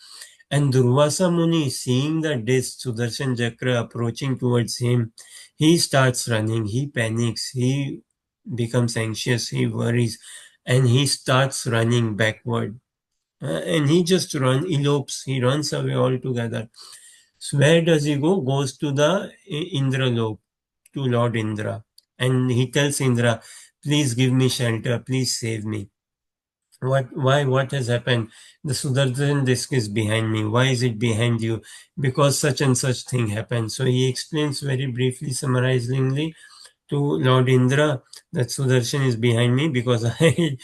And Durvasa Muni, seeing the disc Sudarshan Chakra approaching towards him, he starts running, he panics, he becomes anxious, he worries, and he starts running backward. And he just elopes, he runs away altogether. So where does he go? Goes to the Indra Lok, to Lord Indra. And he tells Indra, please give me shelter, please save me. What has happened? The Sudarshan disc is behind me. Why is it behind you? Because such and such thing happened. So he explains very briefly, summarizingly to Lord Indra that Sudarshan is behind me because I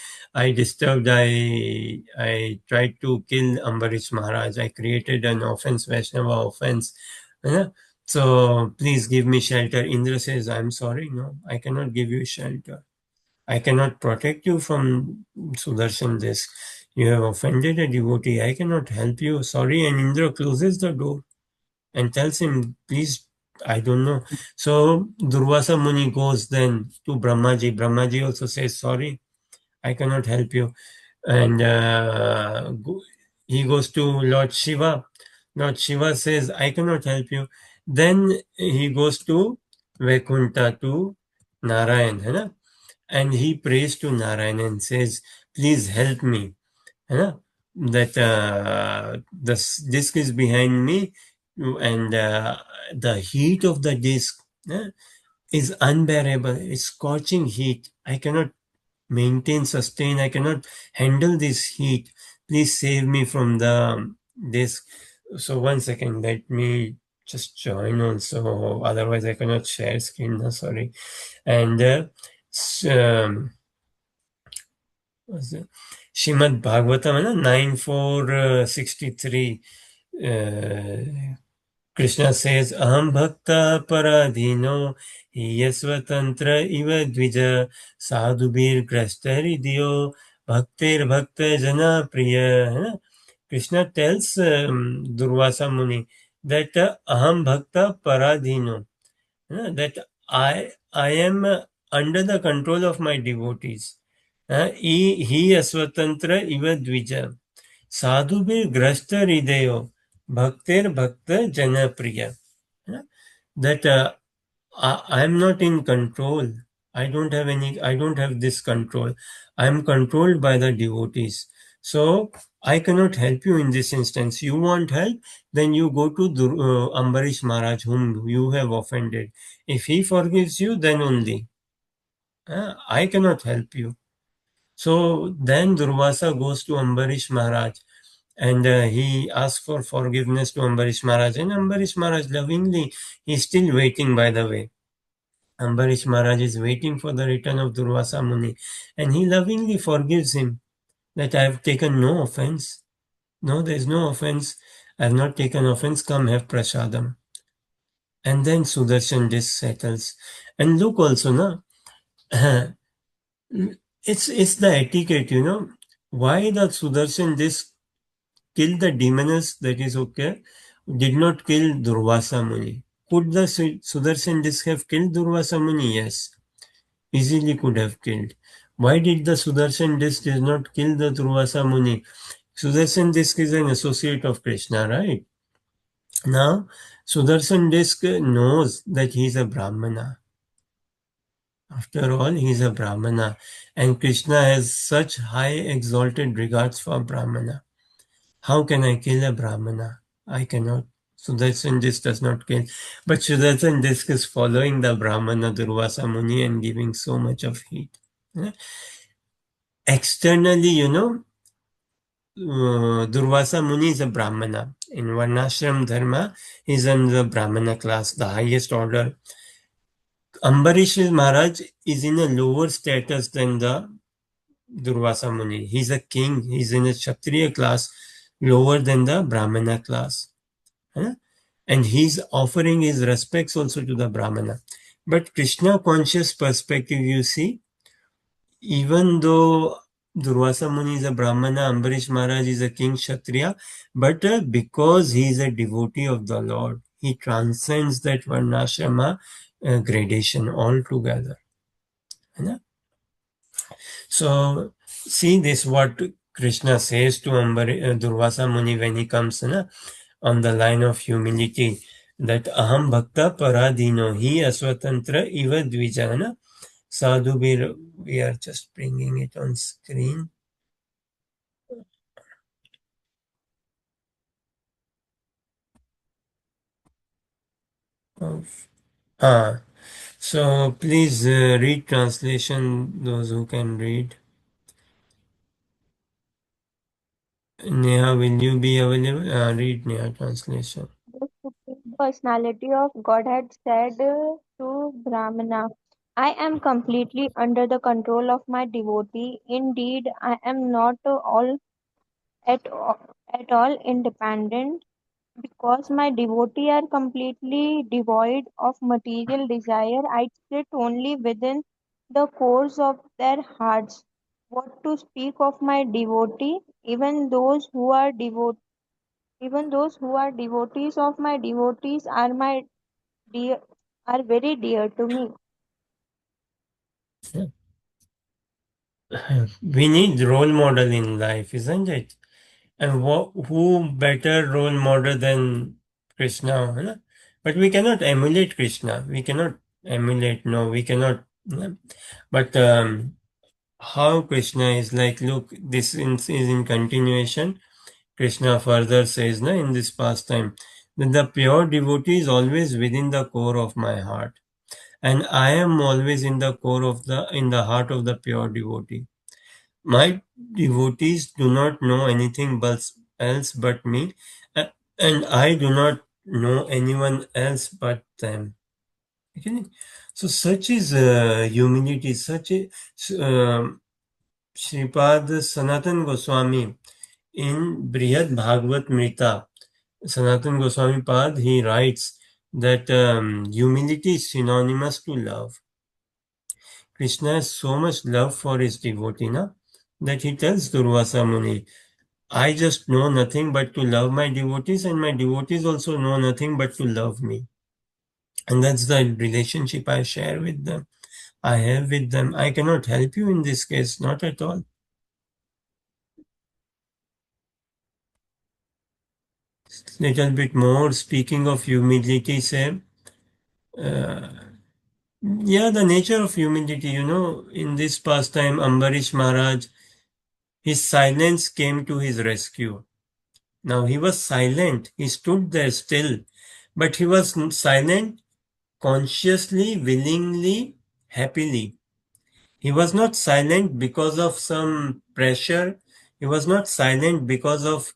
tried to kill Ambarish Maharaj. I created an offense, Vaishnava offense. Yeah? So please give me shelter. Indra says, I'm sorry, no, I cannot give you shelter. I cannot protect you from Sudarshan this. You have offended a devotee. I cannot help you. Sorry. And Indra closes the door and tells him, please, I don't know. So Durvasa Muni goes then to Brahmaji. Brahmaji also says, sorry, I cannot help you. And he goes to Lord Shiva. Lord Shiva says, I cannot help you. Then he goes to Vaikuntha, to Narayan, है ना? And he prays to Narayan and says, please help me. है ना? That the disc is behind me, and the heat of the disc is unbearable. It's scorching heat. I cannot maintain, sustain. I cannot handle this heat. Please save me from the this. So 1 second, let me just join also. Otherwise, I cannot share screen. No, sorry. And what's it? Shrimad Bhagavatam, है ना 9:463. Krishna says, Aham bhakta paradhino yasvatantra iva dvija sadhubir grastaridiyo bhaktir bhakta jana priya. है ना? Krishna tells Durvasa Muni that Aham bhakta paradhino, that I am under the control of my devotees. He asvatantra iva dvija. Sadhubir grasta hridayo bhaktir bhakta janapriya. That I am not in control. I don't have this control. I am controlled by the devotees. So I cannot help you in this instance. You want help, then you go to Ambarish Maharaj, whom you have offended. If he forgives you, then only. I cannot help you. So then Durvasa goes to Ambarish Maharaj, and he asks for forgiveness to Ambarish Maharaj. And Ambarish Maharaj lovingly, he's still waiting, by the way. Ambarish Maharaj is waiting for the return of Durvasa Muni, and he lovingly forgives him that I have taken no offense. No, there is no offense. I have not taken offense. Come, have prasadam. And then Sudarshan this settles. And look also, na, it's the etiquette, Why the Sudarshan this killed the demoness, that is okay, did not kill Durvasa Muni. Could the Sudarshan disk have killed Durvasa Muni? Yes, easily could have killed. Why did the Sudarshan disk did not kill the Durvasa Muni? Sudarshan disk is an associate of Krishna, right? Now, Sudarshan disk knows that he is a Brahmana. After all, he is a Brahmana, and Krishna has such high exalted regards for Brahmana. How can I kill a Brahmana? I cannot. Sudarshan Disk does not kill. But Sudarshan Disk is following the Brahmana Durvasa Muni and giving so much of heat. Externally, Durvasa Muni is a Brahmana. In Varnashram Dharma, he is in the Brahmana class, the highest order. Ambarish Maharaj is in a lower status than the Durvasa Muni. He's a king. He's in a Kshatriya class, lower than the Brahmana class. And he's offering his respects also to the Brahmana. But Krishna conscious perspective, you see, even though Durvasa Muni is a Brahmana, Ambarish Maharaj is a king Kshatriya, but because he is a devotee of the Lord, he transcends that Varnashrama gradation altogether. So, see this what Krishna says to Durvasa Muni when he comes on the line of humility, that Aham Bhakta Paradino, he Aswatantra Iva Dvijana Sadhu. We are just bringing it on screen. So please read translation, those who can read. Neha, will you be available? Read Neha translation. The Supreme Personality of Godhead said to Brahmana, I am completely under the control of my devotee. Indeed, I am not at all independent because my devotee are completely devoid of material desire. I sit only within the cores of their hearts. What to speak of my devotee? Even those who are devotees of my devotees are my dear are very dear to me. We need role model in life, isn't it? And who better role model than Krishna? Hai na? But we cannot emulate Krishna. We cannot emulate. No, we cannot. But how Krishna is like, look, is in continuation. Krishna further says, na, in this pastime, that the pure devotee is always within the core of my heart, and I am always in the heart of the pure devotee. My devotees do not know anything else but me, and I do not know anyone else but them. Okay? So such is humility, such a Sripad Sanatan Goswami in Brihad Bhagavad Mrita. Sanatan Goswami Pad, he writes that humility is synonymous to love. Krishna has so much love for his devotee na, that he tells Durvasa Muni, I just know nothing but to love my devotees, and my devotees also know nothing but to love me. And that's the relationship I share with them. I have with them. I cannot help you in this case, not at all. Little bit more speaking of humility, say, uh, yeah, the nature of humility, in this pastime, Ambarish Maharaj, his silence came to his rescue. Now he was silent, he stood there still, but he was silent consciously, willingly, happily. He was not silent because of some pressure. He was not silent because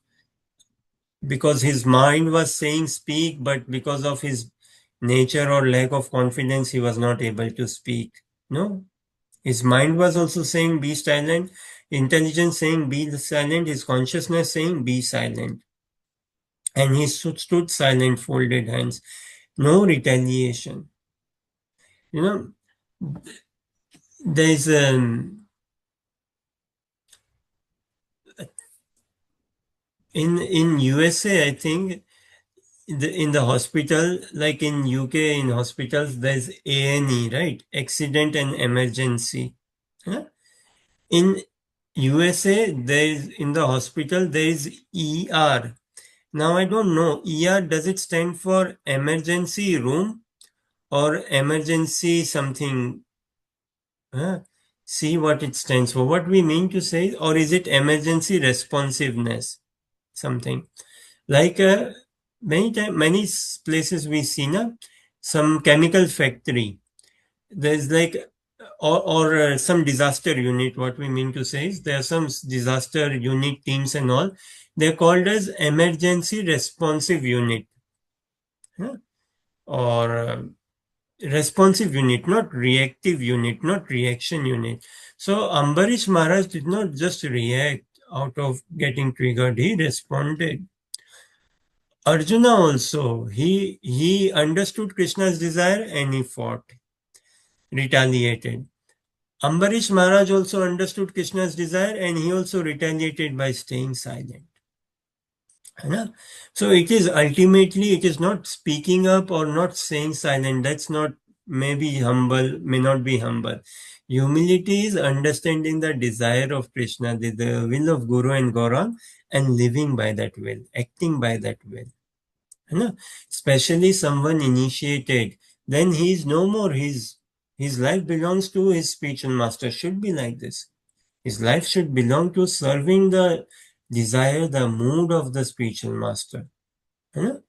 his mind was saying speak, but because of his nature or lack of confidence, he was not able to speak. No, his mind was also saying be silent, intelligence saying be silent, his consciousness saying be silent. And he stood silent, folded hands, no retaliation. You know, there's in USA, I think in the hospital, like in UK, in hospitals, there's A&E, right? Accident and emergency. Huh? In USA, there's in the hospital there is ER. Now I don't know. ER, does it stand for emergency room or emergency something? Huh? See what it stands for. What we mean to say, or is it emergency responsiveness? Something. Like many places we see na, some chemical factory. There's like or some disaster unit. What we mean to say is there are some disaster unit teams and all. They're called as emergency responsive unit, huh? Or responsive unit, not reactive unit, not reaction unit. So Ambarish Maharaj did not just react out of getting triggered; he responded. Arjuna also, he understood Krishna's desire and he fought, retaliated. Ambarish Maharaj also understood Krishna's desire and he also retaliated by staying silent. है ना? So it is not speaking up or not saying silent. That's not maybe humble, may not be humble. Humility is understanding the desire of Krishna, the will of Guru and Gaurang, and living by that will, acting by that will. है ना? Especially someone initiated, then he is no more. His life belongs to his spiritual master. Should be like this. His life should belong to serving the desire, the mood of the spiritual master. है ना?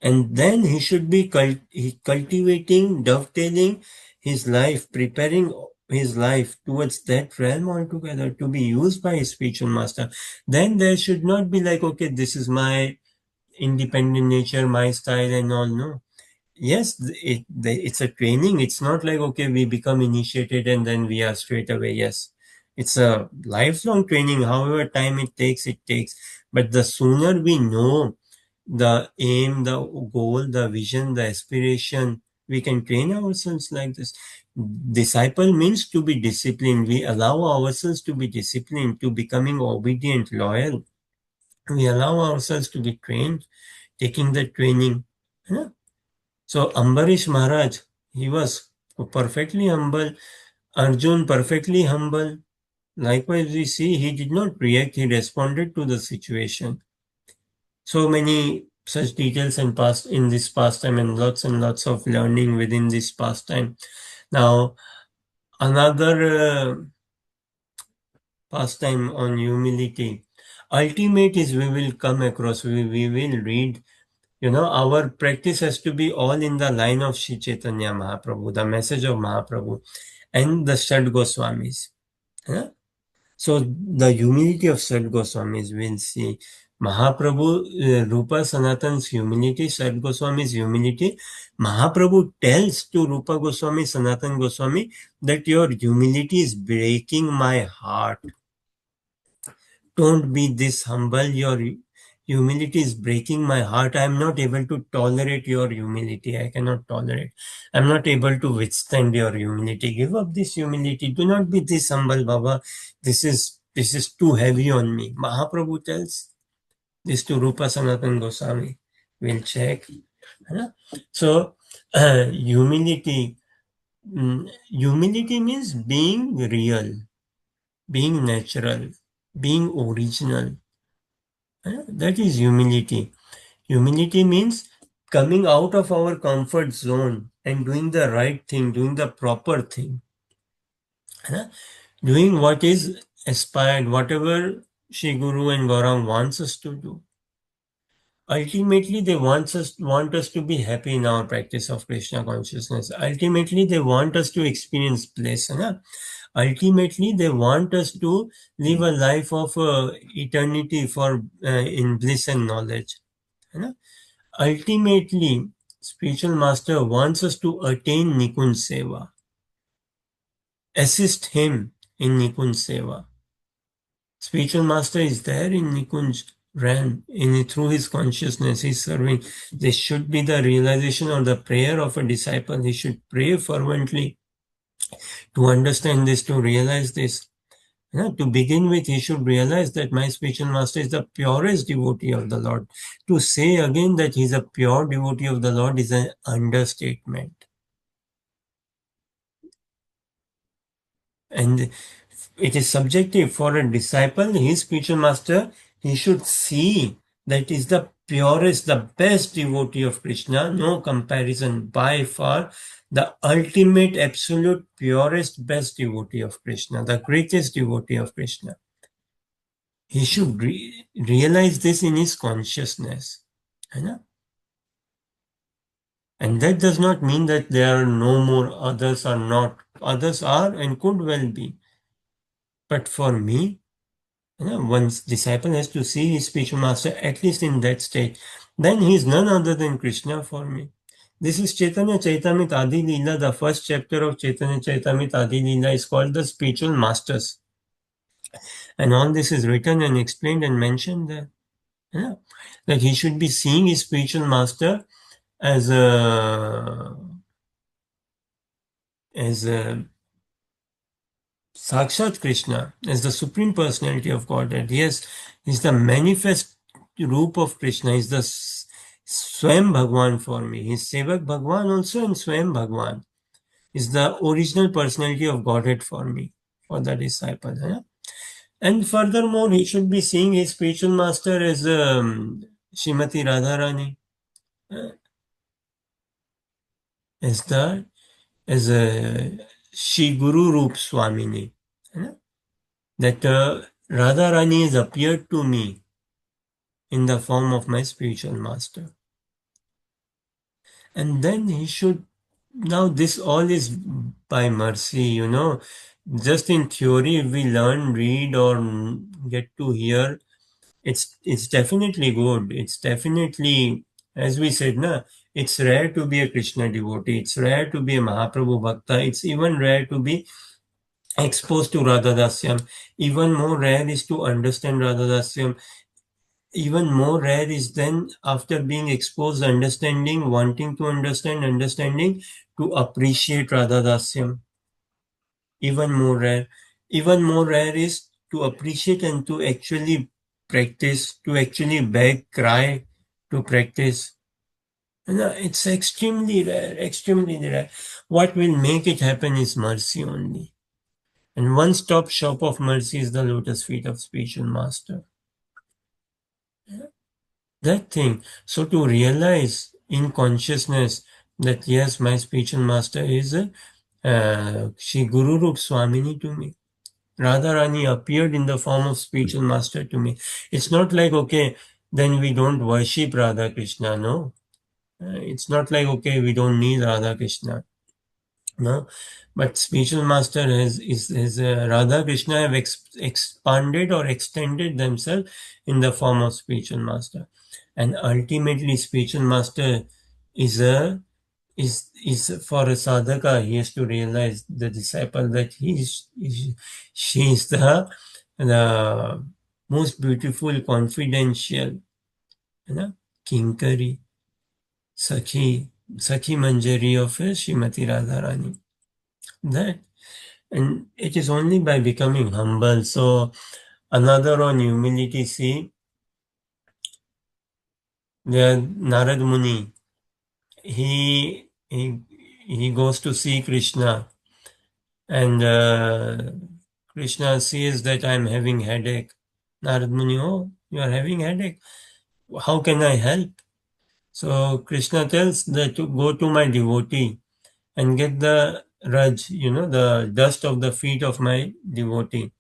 And then he should be cultivating, dovetailing his life, preparing his life towards that realm altogether to be used by his spiritual master. Then there should not be like, okay, this is my independent nature, my style, and all. No. Yes, it's a training. It's not like, okay, we become initiated and then we are straight away. Yes, it's a lifelong training. However time it takes, it takes. But the sooner we know the aim, the goal, the vision, the aspiration, we can train ourselves like this. Disciple means to be disciplined. We allow ourselves to be disciplined, to becoming obedient, loyal. We allow ourselves to be trained, taking the training. Huh? So Ambarish Maharaj, he was perfectly humble. Arjun perfectly humble. Likewise, we see he did not react, he responded to the situation. So many such details in this pastime, and lots of learning within this pastime. Now, another pastime on humility. Ultimate is we will come across, we will read. Our practice has to be all in the line of Sri Chaitanya Mahaprabhu, the message of Mahaprabhu, and the Shad Goswamis. Huh? So the humility of Shad Goswamis, we'll see. Mahaprabhu, Rupa Sanatan's humility, Shad Goswami's humility. Mahaprabhu tells to Rupa Goswami, Sanatan Goswami, that your humility is breaking my heart. Don't be this humble. Your humility is breaking my heart. I am not able to tolerate your humility. I cannot tolerate. I am not able to withstand your humility. Give up this humility. Do not be this humble, Baba. This is too heavy on me. Mahaprabhu tells this to Rupa Sanatan Goswami. We'll check. Huh? So, humility. Humility means being real, being natural, being original. That is humility. Humility means coming out of our comfort zone and doing the right thing, doing the proper thing, doing what is aspired, whatever Shri Guru and Gaurang wants us to do. Ultimately, they want us to be happy in our practice of Krishna consciousness. Ultimately, they want us to experience bliss. Ultimately, they want us to live a life of eternity in bliss and knowledge. Ultimately, spiritual master wants us to attain Nikunj Seva, assist him in Nikunj Seva. Spiritual master is there in Nikunj realm, through his consciousness, he's serving. This should be the realization or the prayer of a disciple. He should pray fervently to understand this, to realize this. To begin with, he should realize that my spiritual master is the purest devotee of the Lord. To say again that he is a pure devotee of the Lord is an understatement. And it is subjective for a disciple, his spiritual master, he should see that is the purest, the best devotee of Krishna, no comparison, by far, the ultimate, absolute, purest, best devotee of Krishna, the greatest devotee of Krishna. He should realize this in his consciousness. And that does not mean that there are no more others are not. Others are and could well be. But for me, one's disciple has to see his spiritual master at least in that state. Then he is none other than Krishna for me. This is Chaitanya Chaitamit Adi Leela. The first chapter of Chaitanya Chaitamit Adi Leela is called the Spiritual Masters. And all this is written and explained and mentioned there. That he should be seeing his spiritual master as a Sakshat Krishna, as the Supreme Personality of Godhead. Yes, he's the manifest roop of Krishna. He's the Swayam Bhagwan for me. He's Sevak Bhagwan also and Swayam Bhagwan. Is the original personality of Godhead for me, for the disciple. And furthermore, he should be seeing his spiritual master as Srimati Radharani, as a Shri Guru Roop Swamini. That Radharani has appeared to me in the form of my spiritual master. And then he should, now this all is by mercy, just in theory, if we learn, read, or get to hear, it's definitely good. It's definitely, as we said, it's rare to be a Krishna devotee. It's rare to be a Mahaprabhu Bhakta. It's even rare to be exposed to Radha Dasyam. Even more rare is to understand Radha Dasyam. Even more rare is then, after being exposed, understanding, wanting to understand, understanding, to appreciate Radha Dasyam. Even more rare. Even more rare is to appreciate and to actually practice, to actually beg, cry, to practice. It's extremely rare, extremely rare. What will make it happen is mercy only. And one-stop shop of mercy is the lotus feet of spiritual master. That thing. So to realize in consciousness that yes, my spiritual master is Shri Guru Rup Swamini to me. Radharani appeared in the form of spiritual master to me. It's not like, okay, then we don't worship Radha Krishna. No. It's not like, okay, we don't need Radha Krishna. No. But spiritual master Radha Krishna have expanded or extended themselves in the form of spiritual master. And ultimately, spiritual master is a is for a sadhaka. He has to realize the disciple that she is the most beautiful, confidential, you know, kinkari, Sakhi Manjari of Srimati Radharani. That, and it is only by becoming humble. So another on humility, see, the Narad Muni, he he he goes to see Krishna, and Krishna sees that I'm having headache. Narad Muni, oh, you are having headache. How can I help? So Krishna tells that to go to my devotee and get the raj, the dust of the feet of my devotee.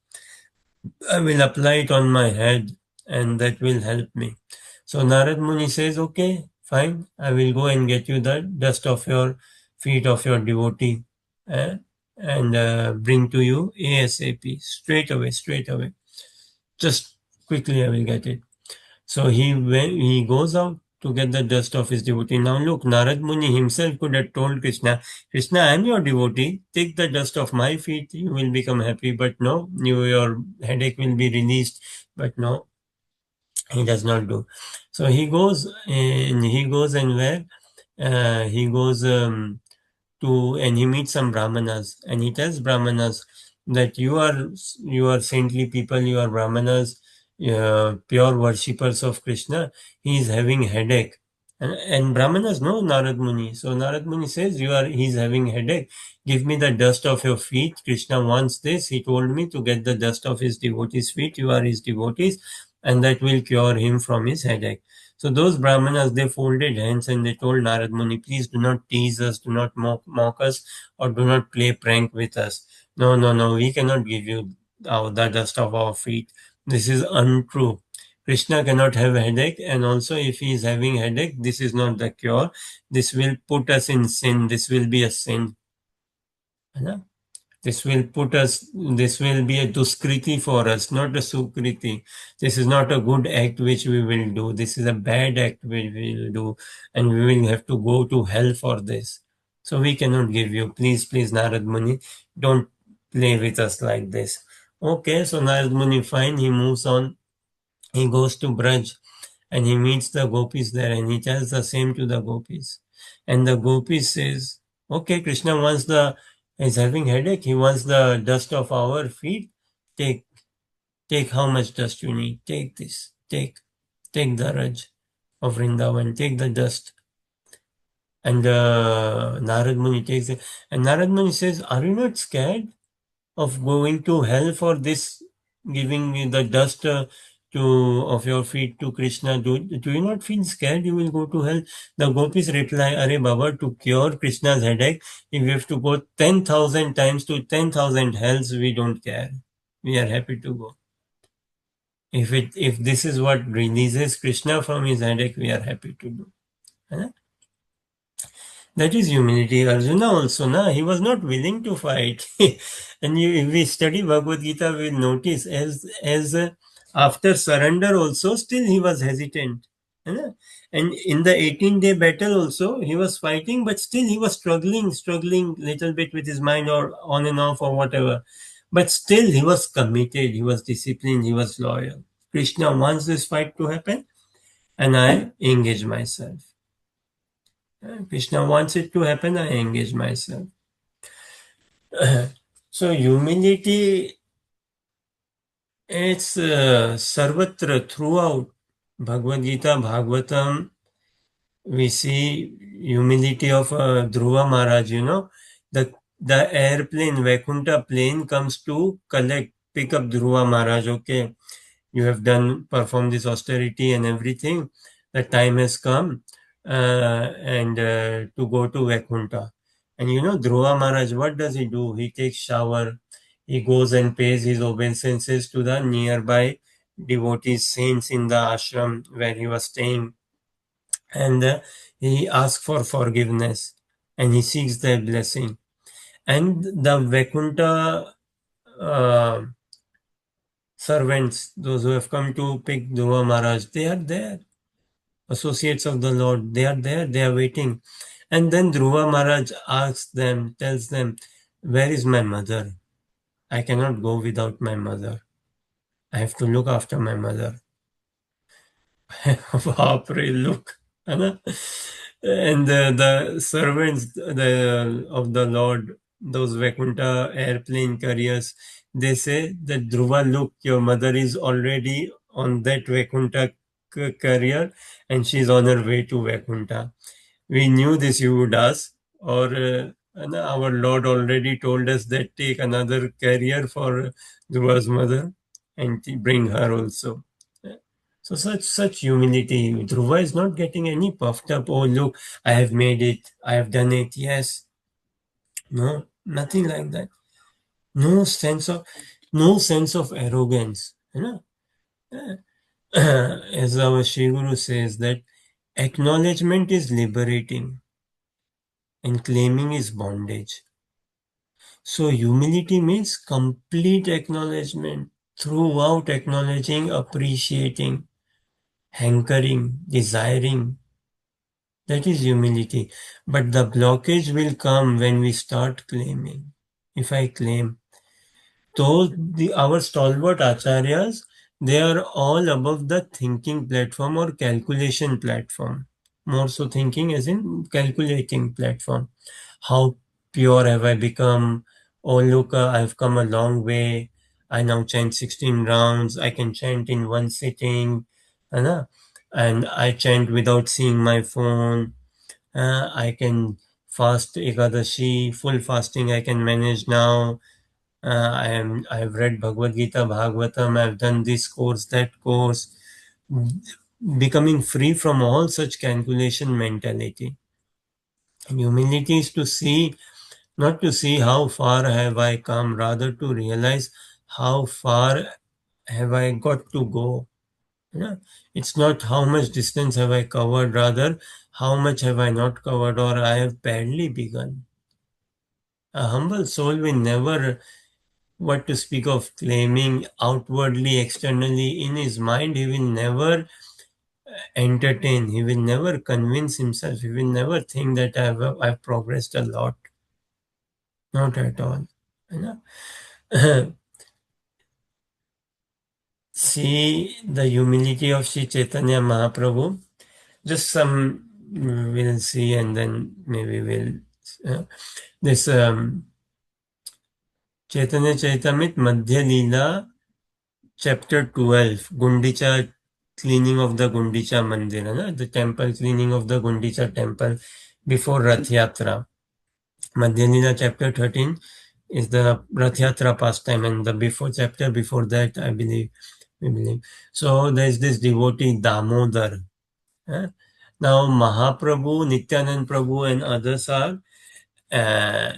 I will apply it on my head and that will help me. So Narad Muni says, okay, fine, I will go and get you the dust of your feet of your devotee eh, and bring to you ASAP, straight away. Just quickly I will get it. So he goes out to get the dust of his devotee. Now look, Narad Muni himself could have told Krishna, Krishna, I am your devotee. Take the dust of my feet, you will become happy. But no, your headache will be released. But no, he does not do. So he goes and where? He goes and he meets some brahmanas and he tells brahmanas that you are saintly people, you are brahmanas, pure worshippers of Krishna. He is having headache, and brahmanas know Narad Muni. So Narad Muni says, he's having headache, give me the dust of your feet. Krishna wants this. He told me to get the dust of his devotees feet. You are his devotees, and that will cure him from his headache. So those brahmanas, they folded hands and they told Narad Muni, please do not tease us, do not mock us, or do not play prank with us. No, no, no, we cannot give you the dust of our feet. This is untrue. Krishna cannot have a headache, and also if he is having headache, this is not the cure. This will put us in sin. This will be a sin. है this will be a duskriti for us, not a sukriti. This is not a good act which we will do. This is a bad act we will do, and we will have to go to hell for this. So we cannot give you. Please, please, Narad Muni, don't play with us like this. Okay, so Narad Muni, fine, he moves on. He goes to Braj and he meets the gopis there and he tells the same to the gopis. And the gopis says, okay, Krishna wants is having headache. He wants the dust of our feet. Take, take how much dust you need. Take this. Take the Raj of Vrindavan. Take the dust. And Narad Muni takes it. And Narad Muni says, are you not scared of going to hell for this, giving the dust of your feet to Krishna? Do you not feel scared you will go to hell? The gopis reply, Are Baba, to cure Krishna's headache, if we have to go 10,000 times to 10,000 hells, we don't care. We are happy to go. If this is what releases Krishna from his headache, we are happy to do. Huh? That is humility. Arjuna also, he was not willing to fight. And if we study Bhagavad Gita, we will notice as after surrender also, still he was hesitant. And in the 18-day battle also, he was fighting, but still he was struggling little bit with his mind or on and off or whatever. But still he was committed, he was disciplined, he was loyal. Krishna wants this fight to happen, and I engage myself. Krishna wants it to happen, I engage myself. So humility, it's sarvatra, throughout Bhagavad Gita, Bhagavatam. We see humility of Dhruva Maharaj, the the airplane, Vaikuntha plane comes to pick up Dhruva Maharaj. Okay, you have performed this austerity and everything. The time has come, and to go to Vaikuntha. And Dhruva Maharaj, what does he do? He takes shower. He goes and pays his obeisances to the nearby devotees, saints in the ashram where he was staying, and he asks for forgiveness, and he seeks their blessing. And the Vaikuntha uh, servants, those who have come to pick Dhruva Maharaj, they are there. Associates of the Lord, they are there, they are waiting. And then Dhruva Maharaj asks them, tells them, where is my mother? I cannot go without my mother. I have to look after my mother. बाप रे, look, है ना? And the servants of the Lord, those Vaikuntha airplane carriers, they say that Dhruva, look, your mother is already on that Vaikuntha carrier and she's on her way to Vaikuntha. We knew this you would ask, or our Lord already told us that take another carrier for Dhruva's mother and bring her also. So such humility. Dhruva is not getting any puffed up. Oh look, I have made it. I have done it. Yes. No, nothing like that. No sense of arrogance. You know, as our Shri Guru says that acknowledgement is liberating and claiming is bondage. So humility means complete acknowledgement, throughout acknowledging, appreciating, hankering, desiring. That is humility. But the blockage will come when we start claiming. If I claim, so our stalwart acharyas, they are all above the thinking platform or calculation platform. More so thinking as in calculating platform. How pure have I become? Oh look, I've come a long way. I now chant 16 rounds. I can chant in one sitting. है And I chant without seeing my phone. I can fast Ekadashi, full fasting I can manage now. I've read Bhagavad Gita, Bhagavatam, I've done this course, that course. Becoming free from all such calculation mentality. And humility is to see, not to see how far have I come, rather to realize how far have I got to go. Yeah. It's not how much distance have I covered, rather how much have I not covered or I have badly begun. A humble soul will never, what to speak of claiming outwardly, externally, in his mind, he will never entertain, he will never convince himself, he will never think that I've progressed a lot. Not at all. You know? See the humility of Sri Chaitanya Mahaprabhu. Just some we'll see, and then maybe we'll this Chaitanya Chaitamit Madhya Leela, chapter 12, Gundicha, cleaning of the Gundicha Mandir, the temple, cleaning of the Gundicha temple before Rath Yatra. Madhya Leela, chapter 13 is the Rath Yatra pastime, and the chapter before that, I believe, we believe. So there's this devotee Damodar. Now Mahaprabhu, Nityanand Prabhu, and others are uh,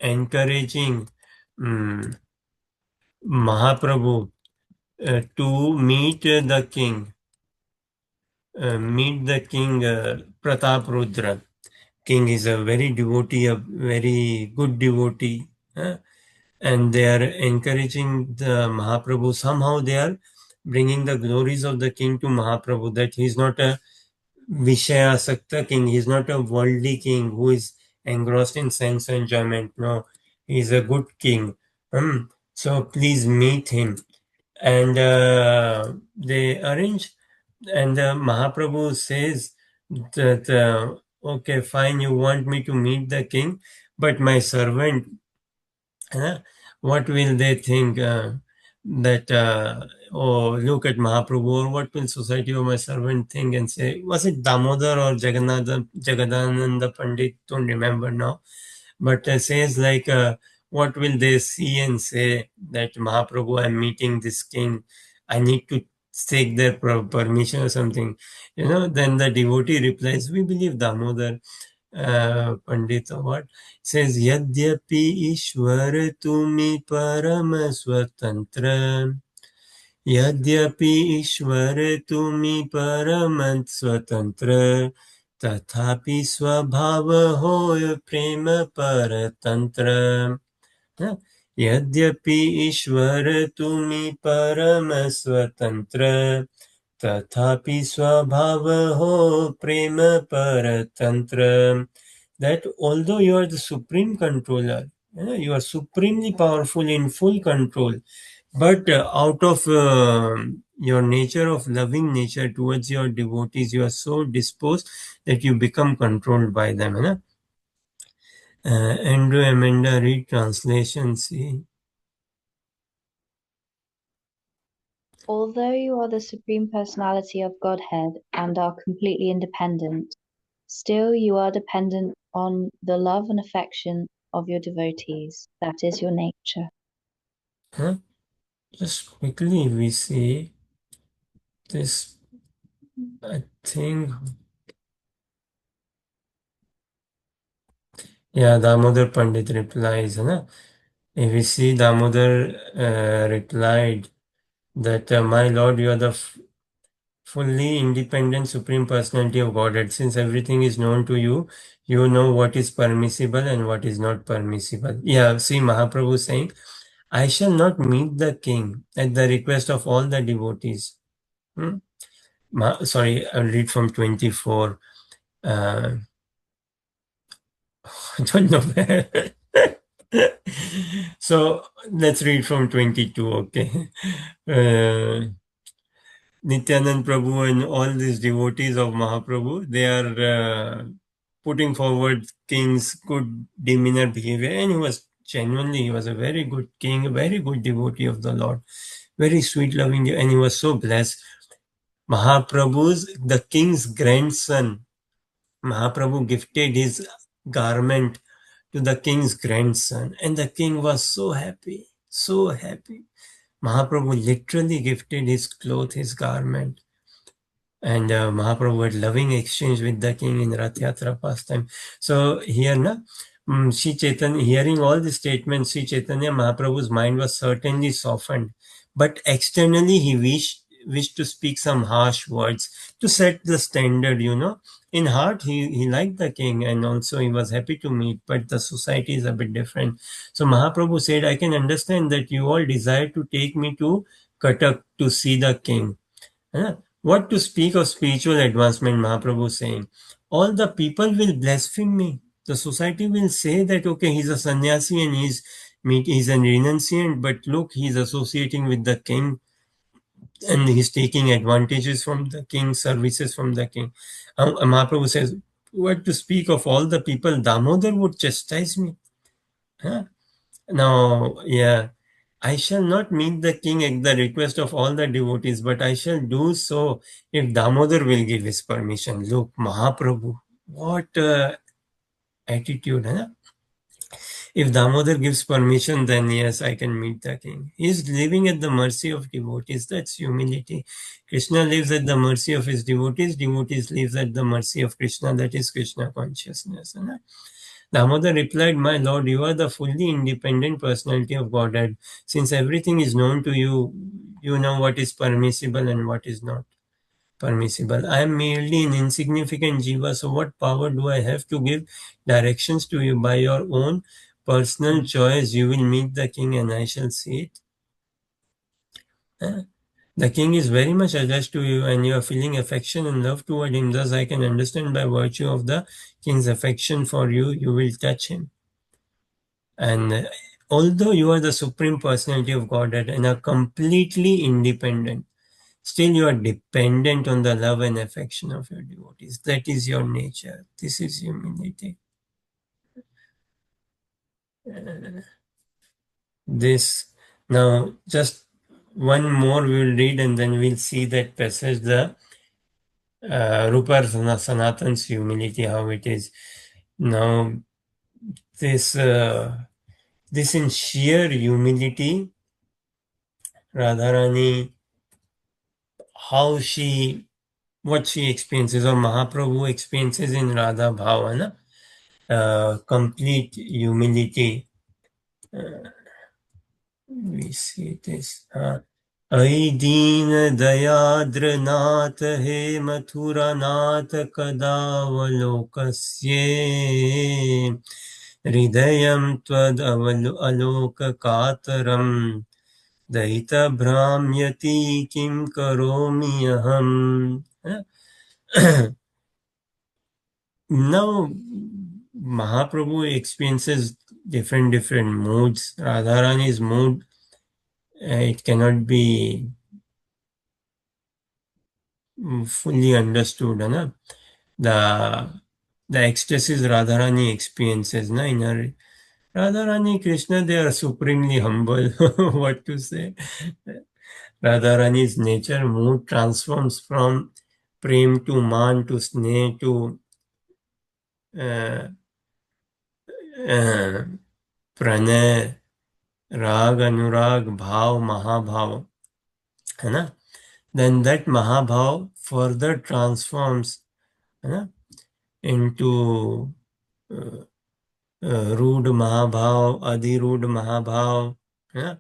encouraging Mahaprabhu to meet the king, Pratap Rudra. King is a very devotee, a very good devotee, and they are encouraging the Mahaprabhu. Somehow they are bringing the glories of the king to Mahaprabhu, that he is not a Vishaya Sakta king, he is not a worldly king who is engrossed in sense enjoyment. No, he is a good king. So please meet him. And they arrange, and Mahaprabhu says that, okay, fine, you want me to meet the king, but my servant, what will they think that, oh, look at Mahaprabhu, or what will society or my servant think and say? Was it Damodar or Jagadananda Pandit? Don't remember now. but says like, what will they see and say that Mahaprabhu, I'm meeting this king, I need to take their permission or something. Then the devotee replies, we believe Damodar Pandit or what says, Yadyapi Ishwar tumi param swatantra. यद्यपि ईश्वर तुम्ही परम स्वतंत्र तथापि स्वभाव होय प्रेम परतंत्र हाँ? यद्यपि ईश्वर तुम्ही परम स्वतंत्र तथापि स्वभाव हो प्रेम परतंत्र. That although you are the supreme controller, you are supremely powerful in full control, but out of your nature of loving nature towards your devotees, you are so disposed that you become controlled by them. है ना? Andrew Amanda read translation. See, Although you are the Supreme Personality of Godhead and are completely independent, still you are dependent on the love and affection of your devotees. That is your nature. huh? Just quickly we see this. I think, yeah, Damodar Pandit replies. है ना? If we see Damodar replied that, my Lord, you are the fully independent Supreme Personality of Godhead. Since everything is known to you, you know what is permissible and what is not permissible. Yeah, see Mahaprabhu saying, I shall not meet the king at the request of all the devotees. Hmm? Sorry, I'll read from 24. I don't know where. So let's read from 22, okay? Nityanand Prabhu and all these devotees of Mahaprabhu, they are putting forward king's good demeanor behavior, and he was a very good king, a very good devotee of the Lord, very sweet loving, and he was so blessed. The king's grandson, Mahaprabhu gifted his garment to the king's grandson, and the king was so happy, so happy. Mahaprabhu literally gifted his cloth, his garment. And Mahaprabhu had loving exchange with the king in Rath Yatra pastime. So here, Sri Chaitanya, hearing all the statements, Sri Chaitanya Mahaprabhu's mind was certainly softened, but externally he wished to speak some harsh words to set the standard. In heart, he liked the king and also he was happy to meet, but the society is a bit different. So Mahaprabhu said, I can understand that you all desire to take me to Cuttack to see the king. Huh? What to speak of spiritual advancement, Mahaprabhu saying, all the people will blaspheme me. The society will say that, okay, he's a sannyasi and he's a renunciant, but look, he's associating with the king and he's taking advantages from the king, services from the king. Mahaprabhu says, what to speak of all the people, Damodar would chastise me. Huh? Now, yeah, I shall not meet the king at the request of all the devotees, but I shall do so if Damodar will give his permission. Look, Mahaprabhu, what attitude, huh? If Damodar gives permission, then yes, I can meet the king. He is living at the mercy of devotees. That's humility. Krishna lives at the mercy of his devotees. Devotees lives at the mercy of Krishna. That is Krishna consciousness. Huh? Damodar replied, my lord, you are the fully independent personality of Godhead. Since everything is known to you, you know what is permissible and what is not permissible. I am merely an insignificant jiva, so what power do I have to give directions to you? By your own personal choice, you will meet the king and I shall see it. Huh? The king is very much attached to you and you are feeling affection and love toward him. Thus, I can understand by virtue of the king's affection for you, you will touch him. And although you are the Supreme Personality of Godhead and are completely independent, still you are dependent on the love and affection of your devotees. That is your nature. This is humility. This now just one more we will read and then we'll see that passage, the Rupa Sanatan's humility, how it is. Now this in sheer humility, Radharani, what she experiences, or Mahaprabhu experiences in Radha Bhavana, complete humility. We see this. ऐ दीन दयाद्र नाथ हे मथुरा नाथ कदावलोकस्ये हृदयं त्वदवलोककातरम् दयितभ्राम्यति किं करोमि अहम्. Now Mahaprabhu experiences different moods. Radharani's mood, it cannot be fully understood. Na? The ecstasies Radharani experiences, na, in her Radharani, Krishna, they are supremely humble. What to say? Radharani's nature mood transforms from prem to man to sneh to uh, pranay, rag, anurag, bhav, mahabhav. है ना? Then that mahabhav further transforms, है ना, into rude mahabhav, adhirude mahabhav, है ना?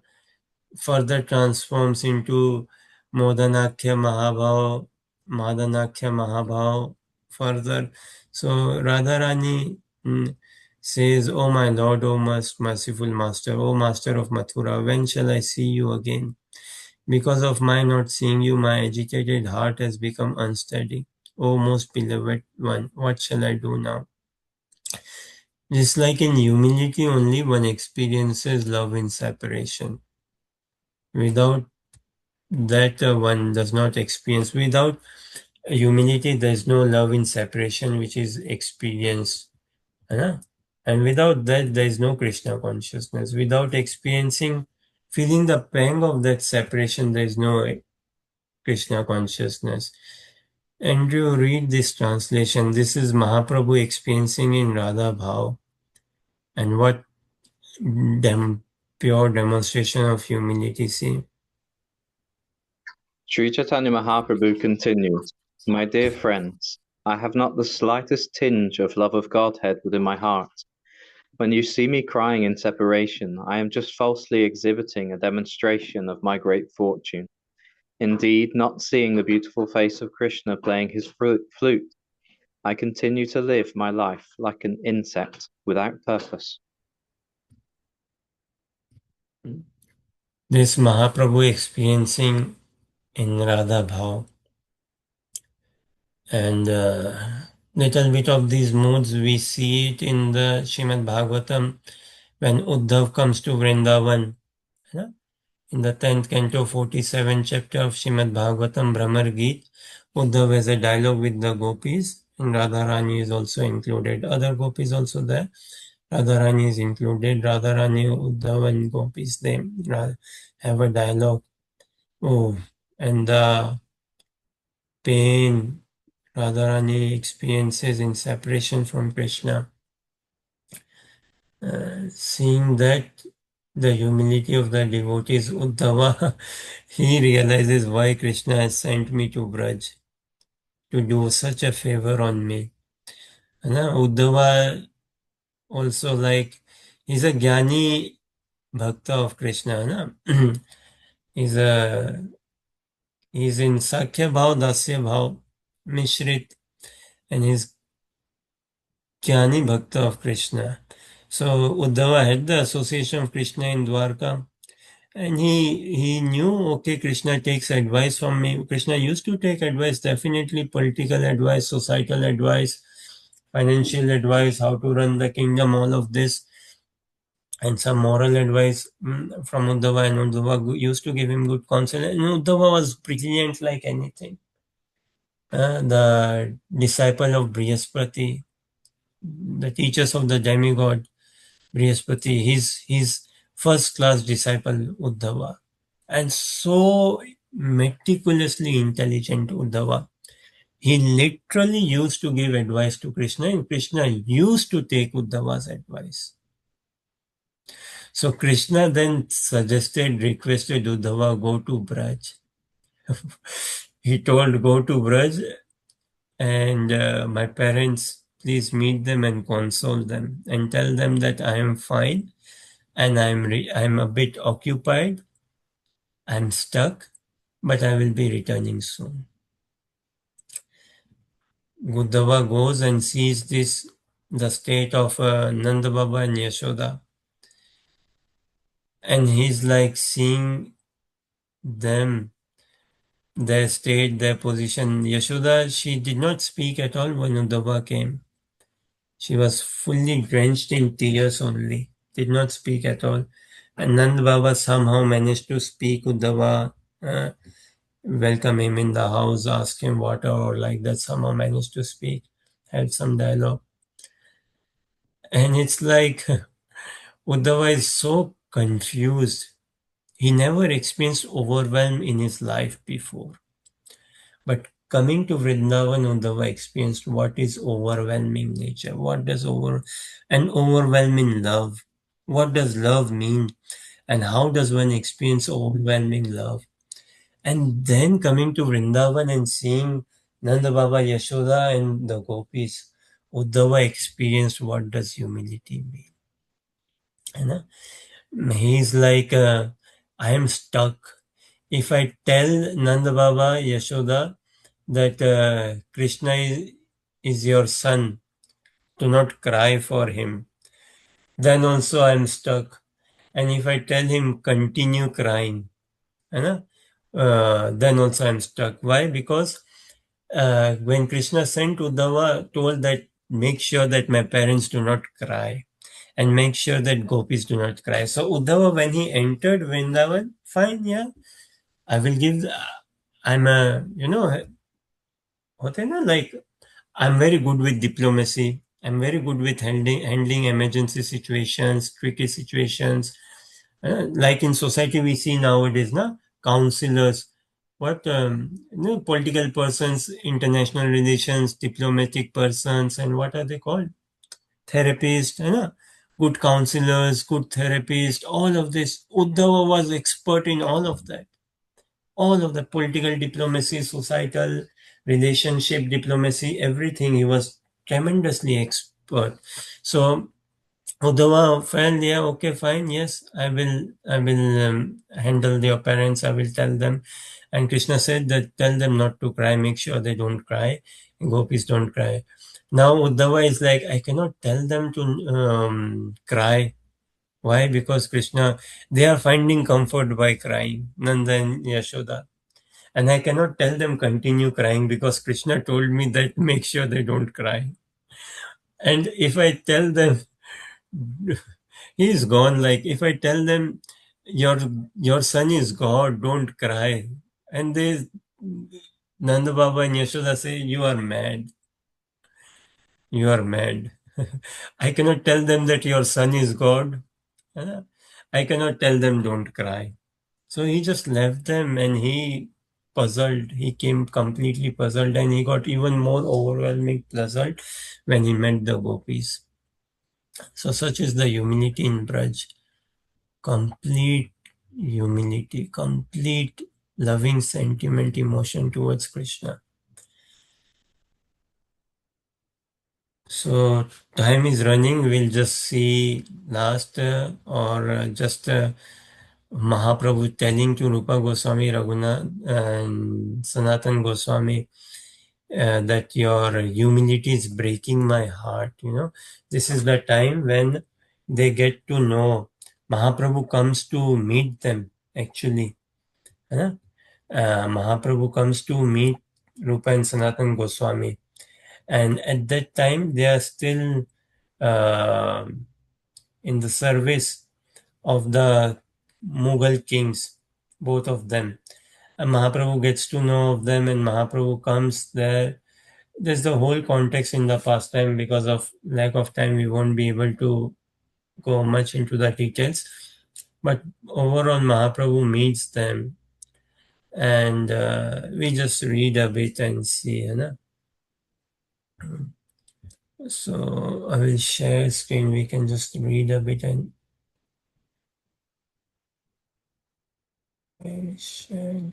Further transforms into modanakhya mahabhav, madanakhya mahabhav, further. So Radharani says, "O my Lord, O most merciful Master, O Master of Mathura, when shall I see you again? Because of my not seeing you, my agitated heart has become unsteady. O most beloved one, what shall I do now?" Just like in humility, only one experiences love in separation. Without that, one does not experience. Without humility, there is no love in separation, which is experienced. Huh? And without that, there is no Krishna consciousness. Without feeling the pang of that separation, there is no Krishna consciousness. And you read this translation. This is Mahaprabhu experiencing in Radha Bhav. And what pure demonstration of humility, see. Sri Chaitanya Mahaprabhu continues, "My dear friends, I have not the slightest tinge of love of Godhead within my heart. When you see me crying in separation, I am just falsely exhibiting a demonstration of my great fortune. Indeed, not seeing the beautiful face of Krishna playing his flute, I continue to live my life like an insect without purpose." This Mahaprabhu experiencing in Radha Bhav. And little bit of these moods, we see it in the Srimad Bhagavatam when Uddhav comes to Vrindavan. In the 10th canto, 47th chapter of Srimad Bhagavatam, Brahmar Geet, Uddhav has a dialogue with the gopis, and Radharani is also included. Other gopis also there. Radharani is included. Radharani, Uddhav and gopis, they have a dialogue. Oh, and the pain Radharani experiences in separation from Krishna. Seeing that, the humility of the devotees, Uddhava, he realizes why Krishna has sent me to Braj, to do such a favor on me. And Uddhava also, like, he's a Jnani Bhakta of Krishna. he's in Sakhya Bhav, Dasya Bhav, Mishrit, and he's Jnani Bhakta of Krishna. So Uddhava had the association of Krishna in Dwarka, and he knew, okay, Krishna takes advice from me. Krishna used to take advice, definitely political advice, societal advice, financial advice, how to run the kingdom, all of this, and some moral advice from Uddhava, and Uddhava used to give him good counsel, and Uddhava was brilliant like anything. The disciple of Brihaspati, the teachers of the demigod, Brihaspati, his first class disciple Uddhava, and so meticulously intelligent Uddhava. He literally used to give advice to Krishna, and Krishna used to take Uddhava's advice. So Krishna then requested Uddhava, go to Braj. He told, go to Braj, and my parents, please meet them and console them and tell them that I am fine and I'm a bit occupied, I'm stuck, but I will be returning soon. Uddhava goes and sees the state of Nanda Baba and Yashoda, and he's like seeing them, their state, their position. Yashoda, she did not speak at all when Uddhava came. She was fully drenched in tears only, did not speak at all. And Nand Baba somehow managed to speak. Uddhava, welcome him in the house, ask him water or like that, somehow managed to speak, had some dialogue. And it's like Uddhava is so confused. He never experienced overwhelm in his life before. But coming to Vrindavan, Uddhava experienced what is overwhelming nature. What does an overwhelming love? What does love mean? And how does one experience overwhelming love? And then coming to Vrindavan and seeing Nanda Baba, Yashoda, and the gopis, Uddhava experienced what does humility mean. You know? He's like, I am stuck. If I tell Nanda Baba, Yashoda, that Krishna is your son, do not cry for him, then also I am stuck. And if I tell him continue crying, you know, then also I am stuck. Why? Because when Krishna sent Uddhava, told that make sure that my parents do not cry and make sure that gopis do not cry. So Uddhava, when he entered Vrindavan, fine, yeah, I will give. I'm a, होते हैं ना, like I'm very good with diplomacy. I'm very good with handling emergency situations, tricky situations. Like in society, we see nowadays, na counselors, political persons, international relations, diplomatic persons, and what are they called? Therapists, good counselors, good therapists. All of this, Uddhava was expert in all of the political diplomacy, societal relationship diplomacy, everything. He was tremendously expert. So Uddhava felt, yeah, okay, fine, yes, I will handle your parents. I will tell them. And Krishna said that tell them not to cry. Make sure they don't cry. Gopis don't cry. Now Uddhava is like, I cannot tell them to cry. Why? Because Krishna, they are finding comfort by crying. Nanda and Yashoda. And I cannot tell them continue crying because Krishna told me that make sure they don't cry. And if I tell them, he is gone. Like if I tell them, your son is God, don't cry. And they, Nanda Baba and Yashoda say, you are mad. You are mad. I cannot tell them that your son is God. I cannot tell them don't cry. So he just left them and he puzzled. He came completely puzzled and he got even more overwhelming puzzled when he met the gopis. So such is the humility in Braj. Complete humility, complete loving sentiment, emotion towards Krishna. So time is running. We'll just see last Mahaprabhu telling to Rupa Goswami, Raghunath, and Sanatan Goswami that your humility is breaking my heart. This is the time when they get to know. Mahaprabhu comes to meet them, actually. Mahaprabhu comes to meet Rupa and Sanatan Goswami. And at that time, they are still uh, in the service of the Mughal kings, both of them. And Mahaprabhu gets to know of them, and Mahaprabhu comes there. There's the whole context in the past time. Because of lack of time, we won't be able to go much into the details. But overall, Mahaprabhu meets them, and we just read a bit and see. So I will share screen. We can just read a bit and share.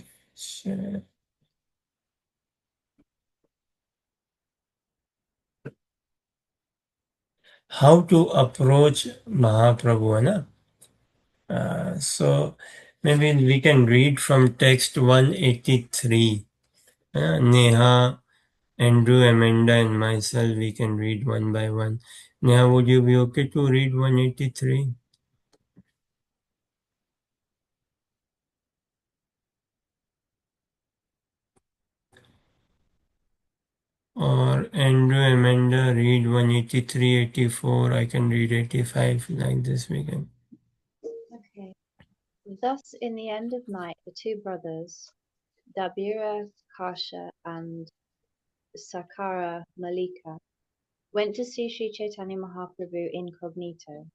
How to approach Mahaprabhu, na? So maybe we can read from text 183. Neha, Andrew, Amanda, and myself, we can read one by one. Neha, would you be okay to read 183? Or Andrew, Amanda, read 183, 84. I can read 85. Like this, we can. Okay. Thus, in the end of night, the two brothers, Dabira Kasha and Sakara Malika, went to see Sri Chaitanya Mahaprabhu incognito.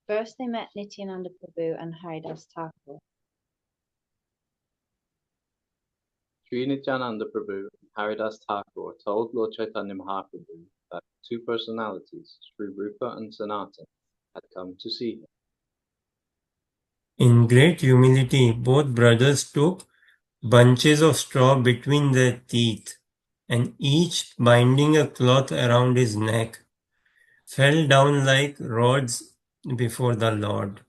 First they met Nityananda Prabhu and Haridas Thakur. Sri Nityananda Prabhu and Haridas Thakur told Lord Chaitanya Mahaprabhu that two personalities, Sri Rupa and Sanatan, had come to see him. In great humility, both brothers took bunches of straw between their teeth, and each binding a cloth around his neck, fell down like rods before the Lord.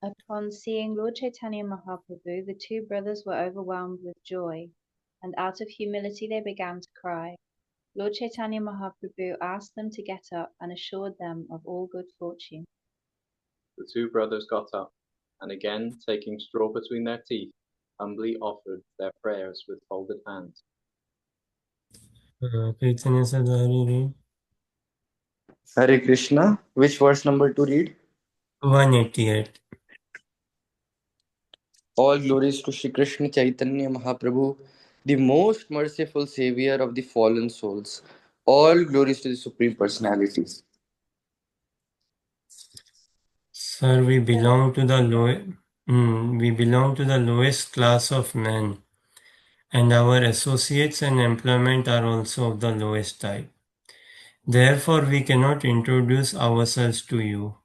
Upon seeing Lord Chaitanya Mahaprabhu, the two brothers were overwhelmed with joy, and out of humility they began to cry. Lord Chaitanya Mahaprabhu asked them to get up and assured them of all good fortune. The two brothers got up, and again taking straw between their teeth, humbly offered their prayers with folded hands. Chaitanya Sadhari read Hare Krishna. Which verse number to read? 188. All glories to Shri Krishna Chaitanya Mahaprabhu, the most merciful savior of the fallen souls. All glories to the Supreme Personality. Sir, we belong to the lowest class of men, and our associates and employment are also of the lowest type. Therefore, we cannot introduce ourselves to you.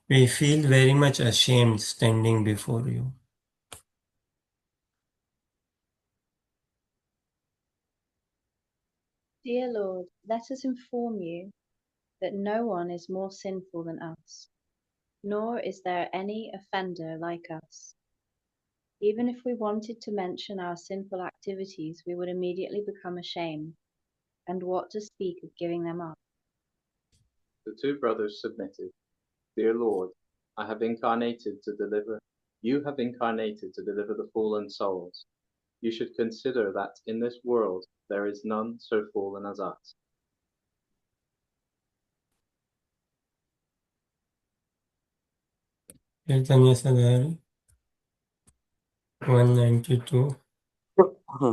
We feel very much ashamed standing before you. Dear Lord, let us inform you that no one is more sinful than us, nor is there any offender like us. Even if we wanted to mention our sinful activities, we would immediately become ashamed, and what to speak of giving them up? The two brothers submitted. Dear Lord, I have incarnated to deliver. You have incarnated to deliver the fallen souls. You should consider that in this world there is none so fallen as us. Chaitanya Sadhari 192.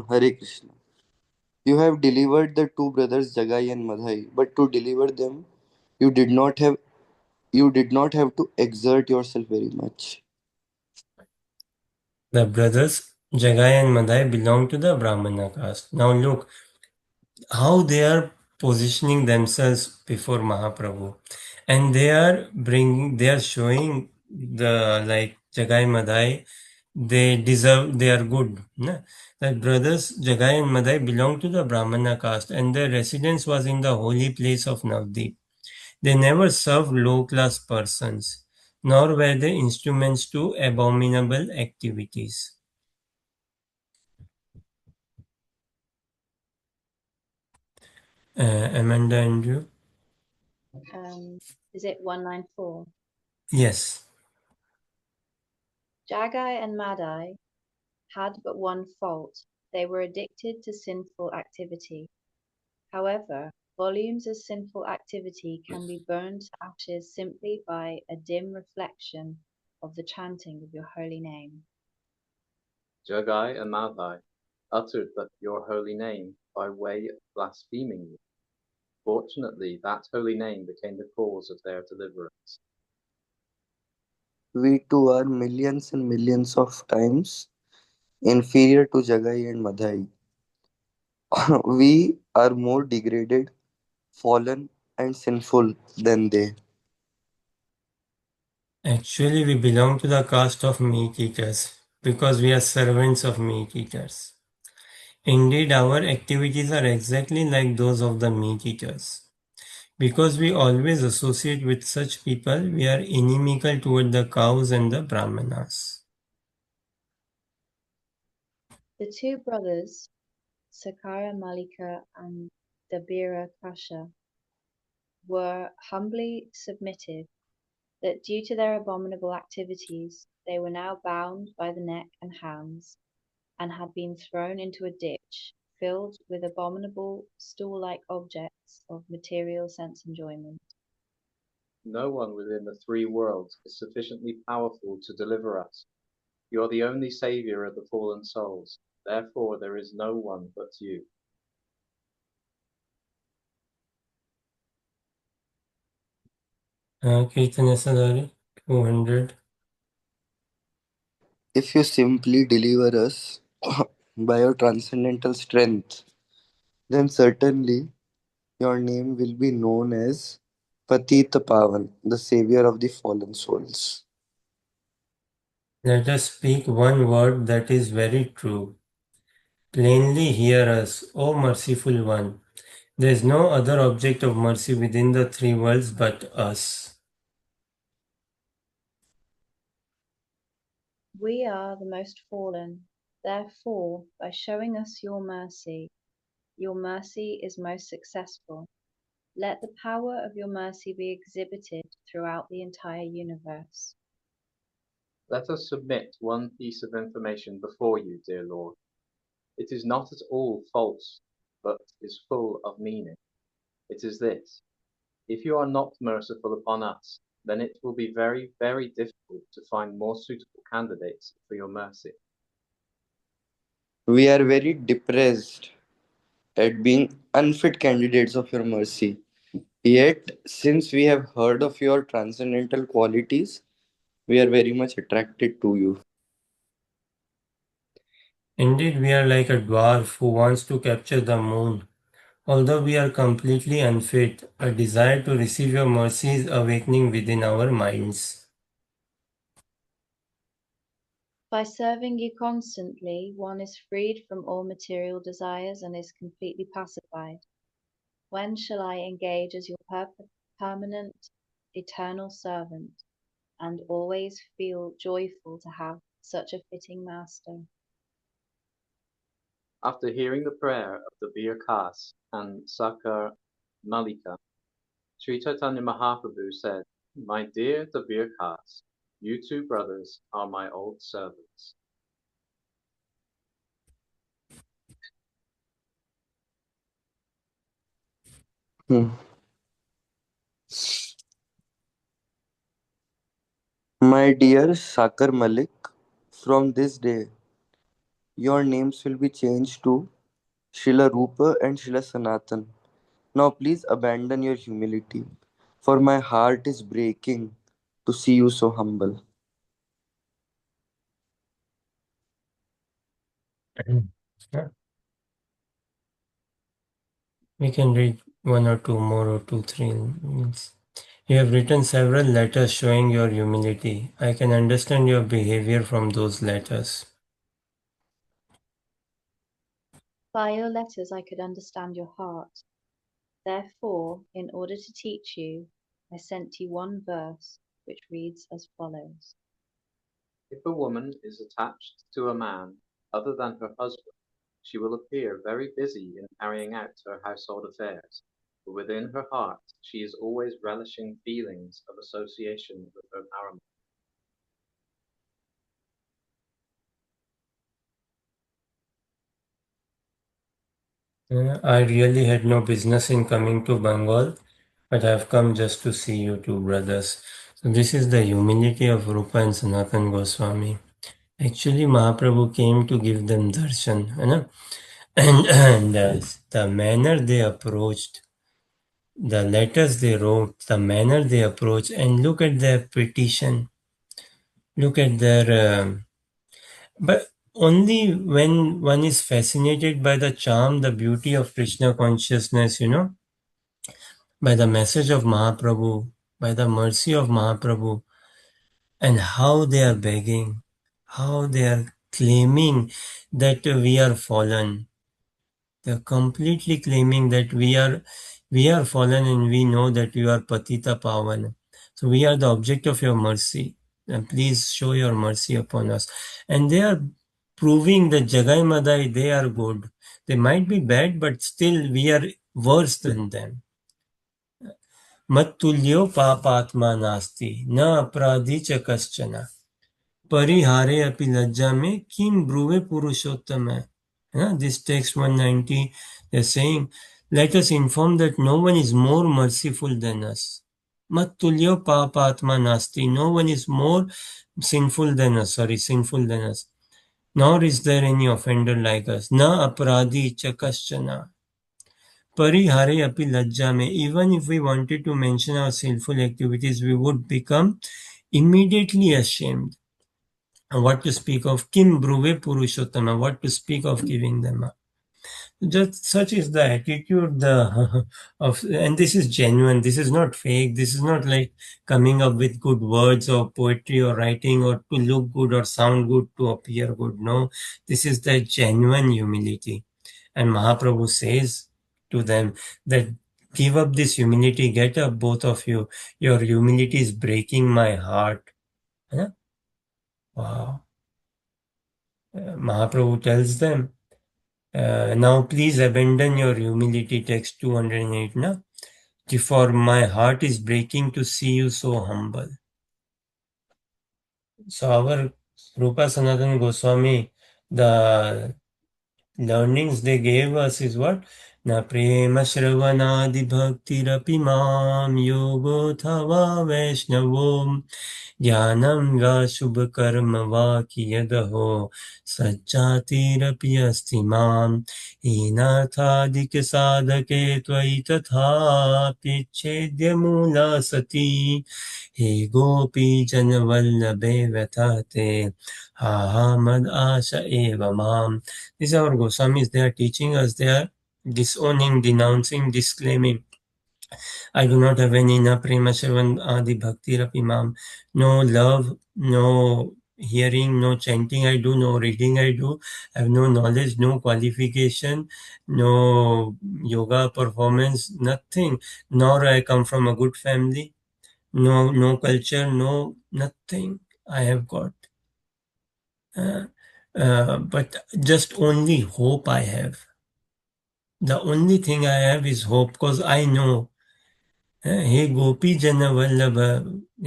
Hare Krishna. You have delivered the two brothers Jagai and Madhai, but to deliver them, you did not have you did not have to exert yourself very much. The brothers Jagai and Madhai belong to the Brahmana caste. Now look how they are positioning themselves before Mahaprabhu, and they are showing the like Jagai Madhai, they are good. Na? That brothers Jagai and Madhai belong to the Brahmana caste, and their residence was in the holy place of Navdeep. They never served low-class persons, nor were they instruments to abominable activities. Amanda Andrew? Is it 194? Yes. Jagai and Madai had but one fault. They were addicted to sinful activity. However, volumes of sinful activity can be burned to ashes simply by a dim reflection of the chanting of your holy name. Jagai and Madhai uttered but your holy name by way of blaspheming you. Fortunately, that holy name became the cause of their deliverance. We too are millions and millions of times inferior to Jagai and Madhai. We are more degraded, fallen, and sinful than they. Actually, we belong to the caste of meat eaters because we are servants of meat eaters. Indeed, our activities are exactly like those of the meat eaters. Because we always associate with such people, we are inimical toward the cows and the brahmanas. The two brothers, Sakara Malika and Dabira Kasha, were humbly submitted that due to their abominable activities they were now bound by the neck and hands, and had been thrown into a ditch filled with abominable stool-like objects of material sense enjoyment. No one within the three worlds is sufficiently powerful to deliver us. You are the only saviour of the fallen souls. Therefore there is no one but you. Chaitanya Sadari, 200. If you simply deliver us by your transcendental strength, then certainly your name will be known as Patita Pavan, the savior of the fallen souls. Let us speak one word that is very true. Plainly hear us, O merciful one. There is no other object of mercy within the three worlds but us. We are the most fallen. Therefore, by showing us your mercy is most successful. Let the power of your mercy be exhibited throughout the entire universe. Let us submit one piece of information before you, dear Lord. It is not at all false, but is full of meaning. It is this: if you are not merciful upon us, then it will be very, very difficult to find more suitable candidates for your mercy. We are very depressed at being unfit candidates of your mercy. Yet, since we have heard of your transcendental qualities, we are very much attracted to you. Indeed, we are like a dwarf who wants to capture the moon. Although we are completely unfit, a desire to receive your mercy is awakening within our minds. By serving you constantly, one is freed from all material desires and is completely pacified. When shall I engage as your permanent, eternal servant, and always feel joyful to have such a fitting master? After hearing the prayer of the Bir Khas and Sakar Malika, Sri Chaitanya Mahaprabhu said, "My dear Dabir Khas, you two brothers are my old servants." Hmm. My dear Sakar Malik, from this day, your names will be changed to Srila Rupa and Srila Sanatan. Now please abandon your humility, for my heart is breaking to see you so humble. We can read one or two more or two, three. You have written several letters showing your humility. I can understand your behavior from those letters. By your letters I could understand your heart. Therefore, in order to teach you, I sent you one verse which reads as follows. If a woman is attached to a man other than her husband, she will appear very busy in carrying out her household affairs, but within her heart she is always relishing feelings of association with her paramour. I really had no business in coming to Bengal, but I have come just to see you two brothers. So this is the humility of Rupa and Sanatan Goswami. Actually, Mahaprabhu came to give them darshan, you know? And the manner they approached, the letters they wrote, the manner they approached, and look at their petition, look at their. But only when one is fascinated by the charm, the beauty of Krishna consciousness, by the message of Mahaprabhu, by the mercy of Mahaprabhu, and how they are begging, how they are claiming that we are fallen. They are completely claiming that we are fallen and we know that you are Patita Pavan. So we are the object of your mercy. And please show your mercy upon us. And they are proving that Jagai Madai, they are good. They might be bad, but still we are worse than them. Mattulyo papatma nasti, na apradhi cha kaschana. Parihare api lajja me kim bruve purushottama. This text 190, they're saying, let us inform that no one is more merciful than us. Mattulyo papatma nasti, no one is more sinful than us. Nor is there any offender like us. Na apradhi cha kaschana. Parihare api lajja me. Even if we wanted to mention our sinful activities, we would become immediately ashamed. And what to speak of Kim Bruve Purushottama, what to speak of giving them up. Just such is the attitude of, and this is genuine, this is not fake, this is not like coming up with good words or poetry or writing or to look good or sound good to appear good. No, this is the genuine humility. And Mahaprabhu says to them that give up this humility, get up both of you. Your humility is breaking my heart. Huh? Wow. Mahaprabhu tells them, now please abandon your humility, text 208, na? For my heart is breaking to see you so humble. So our Rupa Sanatana Goswami, the learnings they gave us is what? Na prema shravanadi bhakti rapi mam yogo thava vaishnavom ज्ञानं वा शुभकर्म वा कियदहो सज्जातिरपि अस्ति मां हीनाथाधिकसाधके त्वयि तथाप्यच्छेद्यमूला सती हे गोपीजनवल्लभे व्यथते हा हा मद आशा एव माम. These are our Goswamis. They are teaching us. They are disowning, denouncing, disclaiming. I do not have any na prema shravan adi bhakti rapimam. No love, no hearing, no chanting I do, no reading I do. I have no knowledge, no qualification, no yoga performance, nothing. Nor I come from a good family. No culture, no nothing I have got. But just only hope I have. The only thing I have is hope because I know हे गोपी जन वल्लभ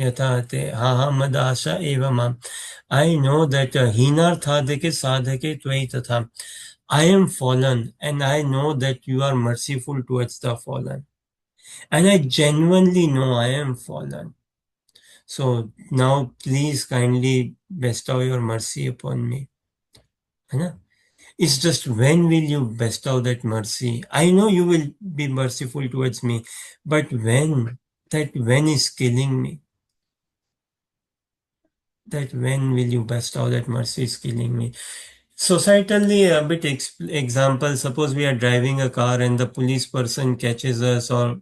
यथाते हा हा मदाशा एवं माम. I know that हीनार्थादके साधके त्वयि तथा. I am fallen and I know that you are merciful towards the fallen. And I genuinely know I am fallen. So now please kindly bestow your mercy upon me. It's just when will you bestow that mercy? I know you will be merciful towards me, but when? That when is killing me. That when will you bestow that mercy is killing me. Societally, a bit example, suppose we are driving a car and the police person catches us or,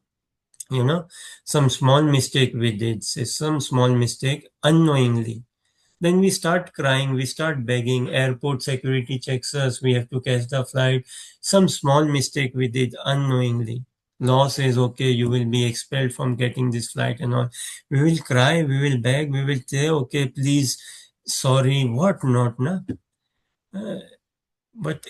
some small mistake we did, say some small mistake unknowingly. Then we start crying, we start begging, airport security checks us, we have to catch the flight. Some small mistake we did unknowingly. Law says, okay, you will be expelled from getting this flight and all. We will cry, we will beg, we will say, okay, please, sorry, what not, na? But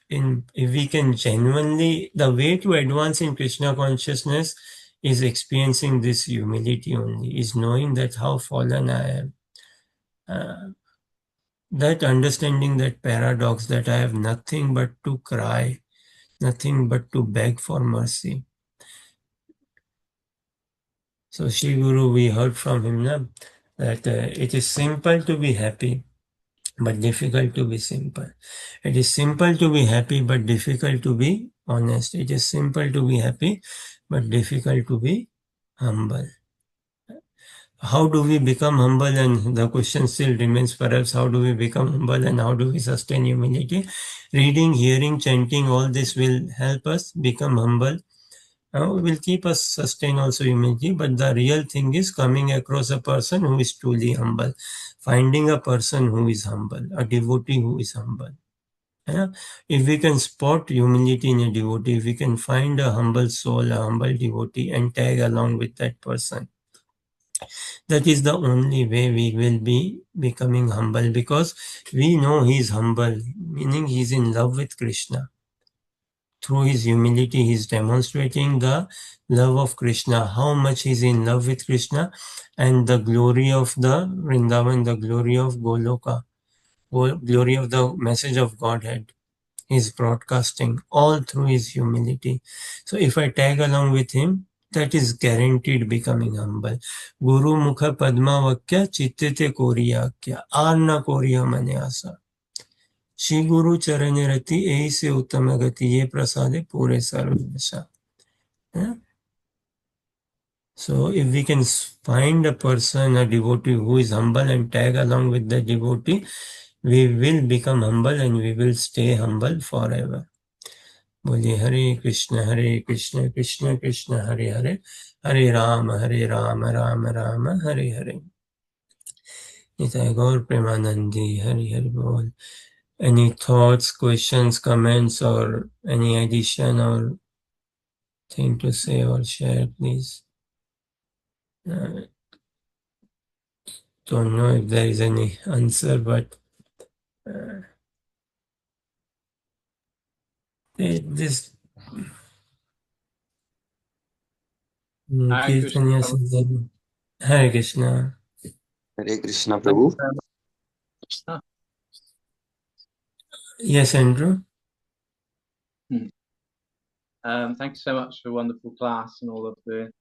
if we can genuinely, the way to advance in Krishna consciousness is experiencing this humility only, is knowing that how fallen I am. That understanding that paradox that I have nothing but to cry, nothing but to beg for mercy. So Shri Guru, we heard from him that it is simple to be happy, but difficult to be simple. It is simple to be happy, but difficult to be honest. It is simple to be happy, but difficult to be humble. how do we become humble? And the question still remains, perhaps, how do we become humble and how do we sustain humility? Reading, hearing, chanting, all this will help us become humble. Will keep us sustain also humility, but the real thing is coming across a person who is truly humble, finding a person who is humble, a devotee who is humble. Yeah? If we can spot humility in a devotee, if we can find a humble soul, a humble devotee, and tag along with that person, that is the only way we will be becoming humble, because we know he is humble, meaning he is in love with Krishna. Through his humility, he is demonstrating the love of Krishna, how much he is in love with Krishna, and the glory of the Vrindavan, the glory of Goloka, glory of the message of Godhead. He is broadcasting all through his humility. So if I tag along with him, that is guaranteed becoming humble. Guru mukha padma vakya chittite koriya kya arna koriya mane asa. Shri Guru charane rati ei se uttama gati ye prasade pure sarvasha. Yeah? So if we can find a person, a devotee who is humble and tag along with the devotee, we will become humble and we will stay humble forever. बोलिए हरे कृष्ण कृष्ण कृष्ण हरे हरे, हरे राम राम राम हरे हरे. निताय गौर प्रेमानंदी. हरि हरि बोल. Any thoughts, questions, comments, or any addition or thing to say or share, please? Don't know if there is any answer, but this Hare Krishna. Kirtanya says, Hare Krishna. Hare Krishna, Thank you Prabhu. very much. Yes, Andrew? Thank you so much for a wonderful class and all of the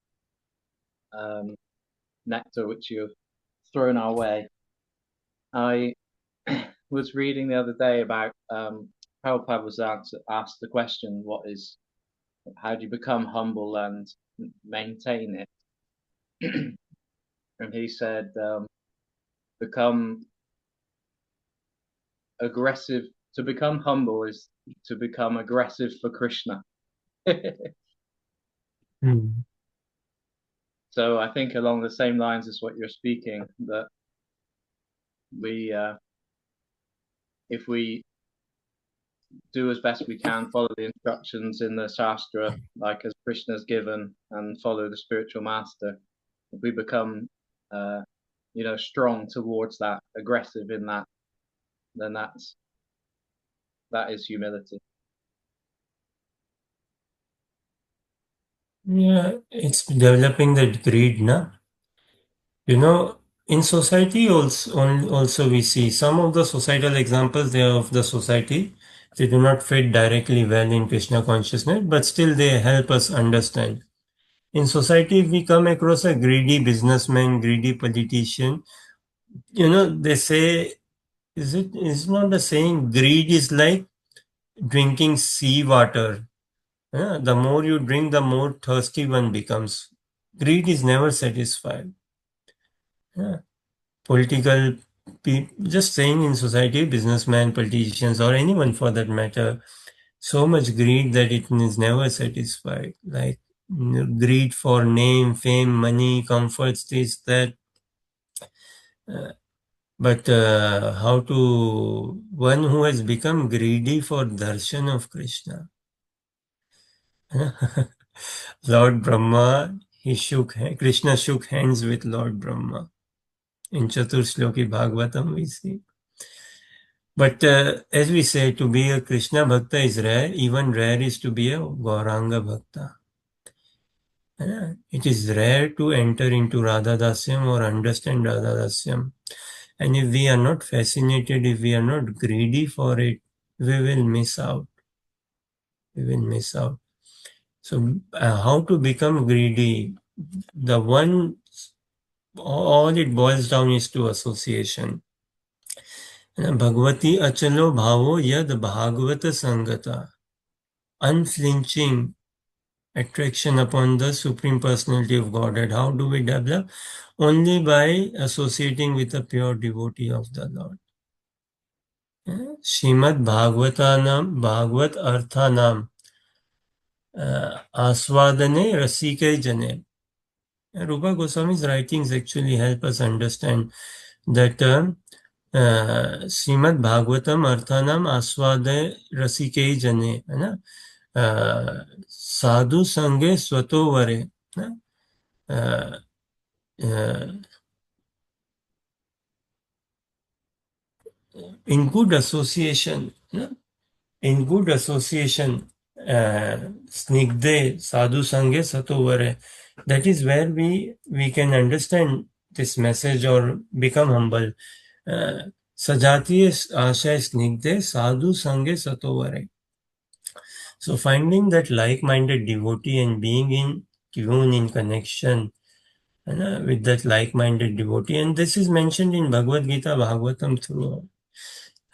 nectar which you have thrown our way. I was reading the other day about Prabhupada was asked the question, how do you become humble and maintain it? And he said, become aggressive. To become humble is to become aggressive for Krishna. So I think along the same lines as what you're speaking, that we, if we do as best we can, follow the instructions in the Shastra, like as Krishna's given, and follow the spiritual master, if we become, strong towards that, aggressive in that, then that is humility. Yeah, it's developing that greed, na? In society also we see some of the societal examples there of the society. They do not fit directly well in Krishna consciousness, but still they help us understand. In society, if we come across a greedy businessman, greedy politician, they say, is not the saying, greed is like drinking sea water. Yeah, the more you drink, the more thirsty one becomes. Greed is never satisfied. Yeah. Political people, just saying in society, businessmen, politicians, or anyone for that matter, so much greed that it is never satisfied. Like greed for name, fame, money, comforts, this, that. But how to, one who has become greedy for darshan of Krishna. Lord Brahma, Krishna shook hands with Lord Brahma. In Chaturshloki Bhagavatam we see. But as we say, to be a Krishna Bhakta is rare. Even rare is to be a Gauranga Bhakta. It is rare to enter into Radha Dasyam or understand Radha Dasyam. And if we are not fascinated, if we are not greedy for it, we will miss out. We will miss out. So how to become greedy? The one, all it boils down is to association. Bhagavati achalo bhavo yad bhagavata sangata. Unflinching attraction upon the Supreme Personality of Godhead. How do we develop? Only by associating with a pure devotee of the Lord. Srimad Bhagavatanam, Bhagavat Arthanam, Aswadane Rasike Jane. Rupa Goswami's writings actually help us understand that Srimad Bhagavatam Arthanam Aswade Rasike Jane, है ना? साधु संगे स्वतो वरे, in good association, in good association, snigdhe sadhu sange sato vare. That is where we can understand this message or become humble. Sajatiye ashaya snigdhe sadhu sange sato vare. So finding that like-minded devotee and being in tune, in connection with that like-minded devotee. And this is mentioned in Bhagavad Gita, Bhagavatam throughout.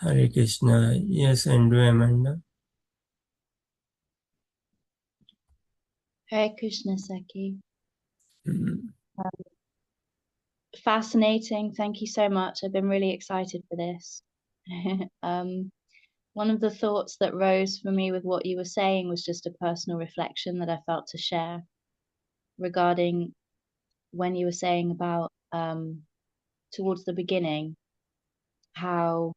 Hare Krishna. Yes, Andrew Amanda. Hare Krishna, Saki. Mm. Fascinating. Thank you so much. I've been really excited for this. One of the thoughts that rose for me with what you were saying was just a personal reflection that I felt to share regarding when you were saying about towards the beginning how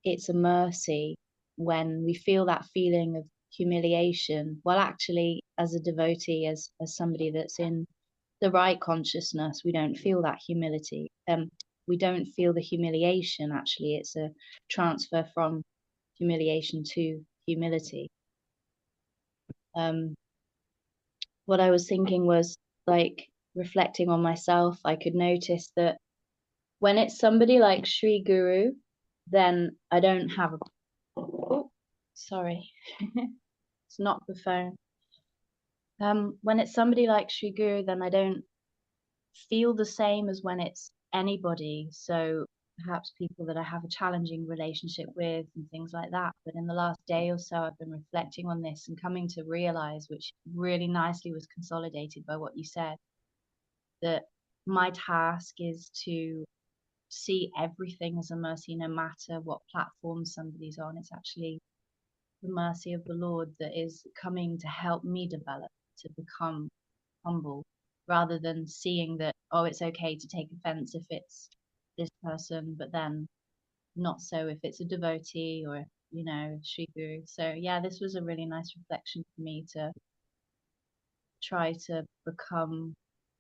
it's a mercy when we feel that feeling of humiliation. Well, actually, as a devotee, as somebody that's in the right consciousness, we don't feel that humility. We don't feel the humiliation. Actually, it's a transfer from humiliation to humility. What I was thinking was, like, reflecting on myself, I could notice that when it's somebody like Sri Guru, then I don't have a. Oh, sorry, it's not the phone. When it's somebody like Sri Guru, then I don't feel the same as when it's anybody. So perhaps people that I have a challenging relationship with and things like that. But in the last day or so, I've been reflecting on this and coming to realize, which really nicely was consolidated by what you said, that my task is to see everything as a mercy, no matter what platform somebody's on. It's actually the mercy of the Lord that is coming to help me develop, to become humble, rather than seeing that, oh, it's okay to take offense if it's this person, but then not so if it's a devotee or, you know, Sri Guru. So yeah, this was a really nice reflection for me to try to become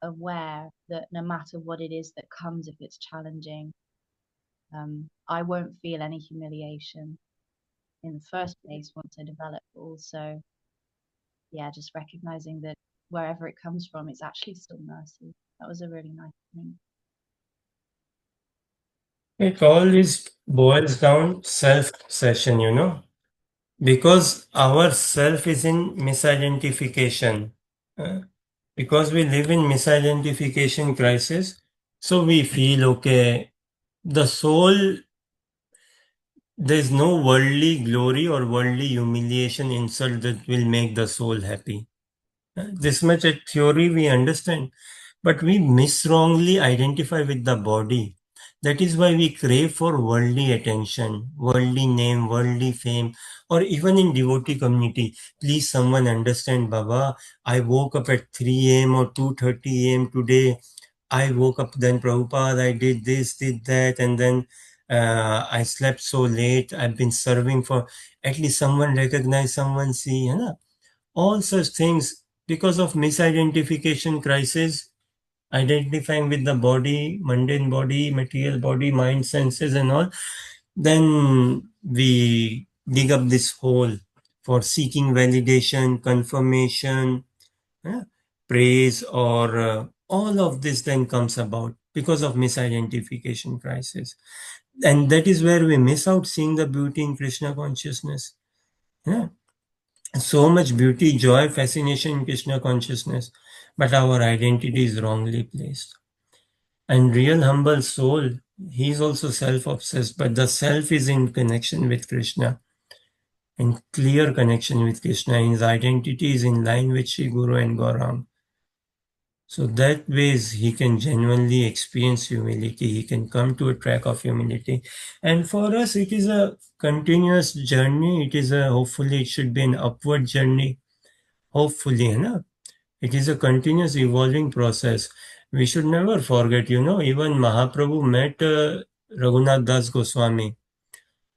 aware that no matter what it is that comes, if it's challenging, I won't feel any humiliation in the first place once I develop. But also, yeah, just recognizing that wherever it comes from, it's actually still mercy. That was a really nice thing. It all is boils down self-obsession, you know, because our self is in misidentification. Because we live in misidentification crisis, so we feel, okay, the soul, there's no worldly glory or worldly humiliation, insult that will make the soul happy. This much at theory we understand, but we miswrongly identify with the body. That is why we crave for worldly attention, worldly name, worldly fame, or even in devotee community. Please someone understand, Baba, I woke up at 3 a.m. or 2:30 a.m. today. I woke up, then Prabhupada, I did this, did that, and then I slept so late. I've been serving for, at least someone recognize, someone see, you know? All such things because of misidentification crisis, identifying with the body, mundane body, material body, mind, senses, and all, then we dig up this hole for seeking validation, confirmation, praise, or all of this then comes about because of misidentification crisis. And that is where we miss out seeing the beauty in Krishna consciousness. Yeah. So much beauty, joy, fascination in Krishna consciousness, but our identity is wrongly placed. And real humble soul, he is also self-obsessed, but the self is in connection with Krishna. and clear connection with Krishna. His identity is in line with Sri Guru and Gaurang. So that ways he can genuinely experience humility. He can come to a track of humility. And for us, it is a continuous journey. It is hopefully it should be an upward journey. Hopefully, na? It is a continuous evolving process. We should never forget, even Mahaprabhu met Raghunath Das Goswami.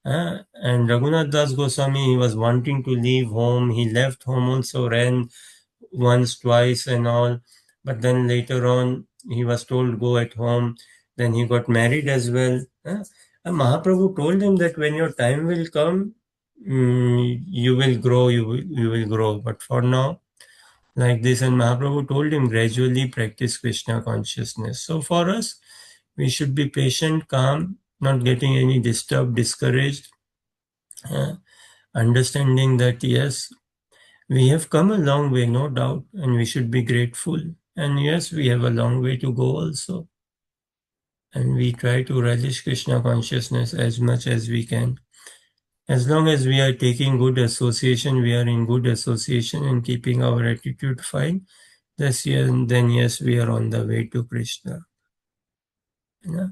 And Raghunath Das Goswami, he was wanting to leave home. He left home also, ran once, twice, and all. But then later on, he was told, go at home. Then he got married as well. And Mahaprabhu told him that when your time will come, you will grow, you will grow. But for now, like this, and Mahaprabhu told him, gradually practice Krishna consciousness. So for us, we should be patient, calm, not getting any disturbed, discouraged, understanding that yes, we have come a long way, no doubt, and we should be grateful. And yes, we have a long way to go also. And we try to relish Krishna consciousness as much as we can. As long as we are taking good association, we are in good association and keeping our attitude fine, then yes, we are on the way to Krishna. Yeah?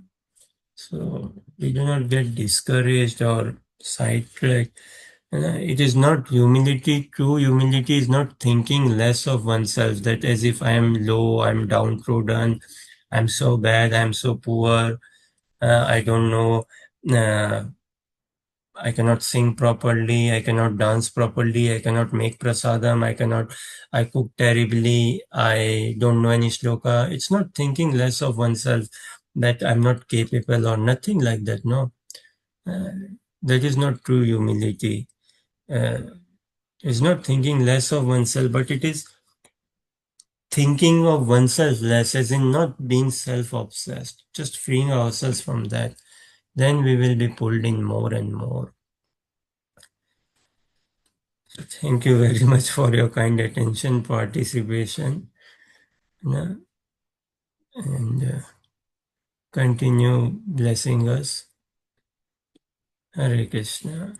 So we do not get discouraged or sidetracked. It is not humility. True humility is not thinking less of oneself, that as if I am low, I'm downtrodden, I'm so bad, I'm so poor, I don't know, uh, I cannot sing properly, I cannot dance properly, I cannot make prasadam, I cook terribly, I don't know any shloka. It's not thinking less of oneself that I'm not capable or nothing like that, no. Uh, that is not true humility. Uh, it's not thinking less of oneself, but it is thinking of oneself less, as in not being self-obsessed, just freeing ourselves from that. Then we will be pulled in more and more. Thank you very much for your kind attention, participation, and continue blessing us. Hare Krishna.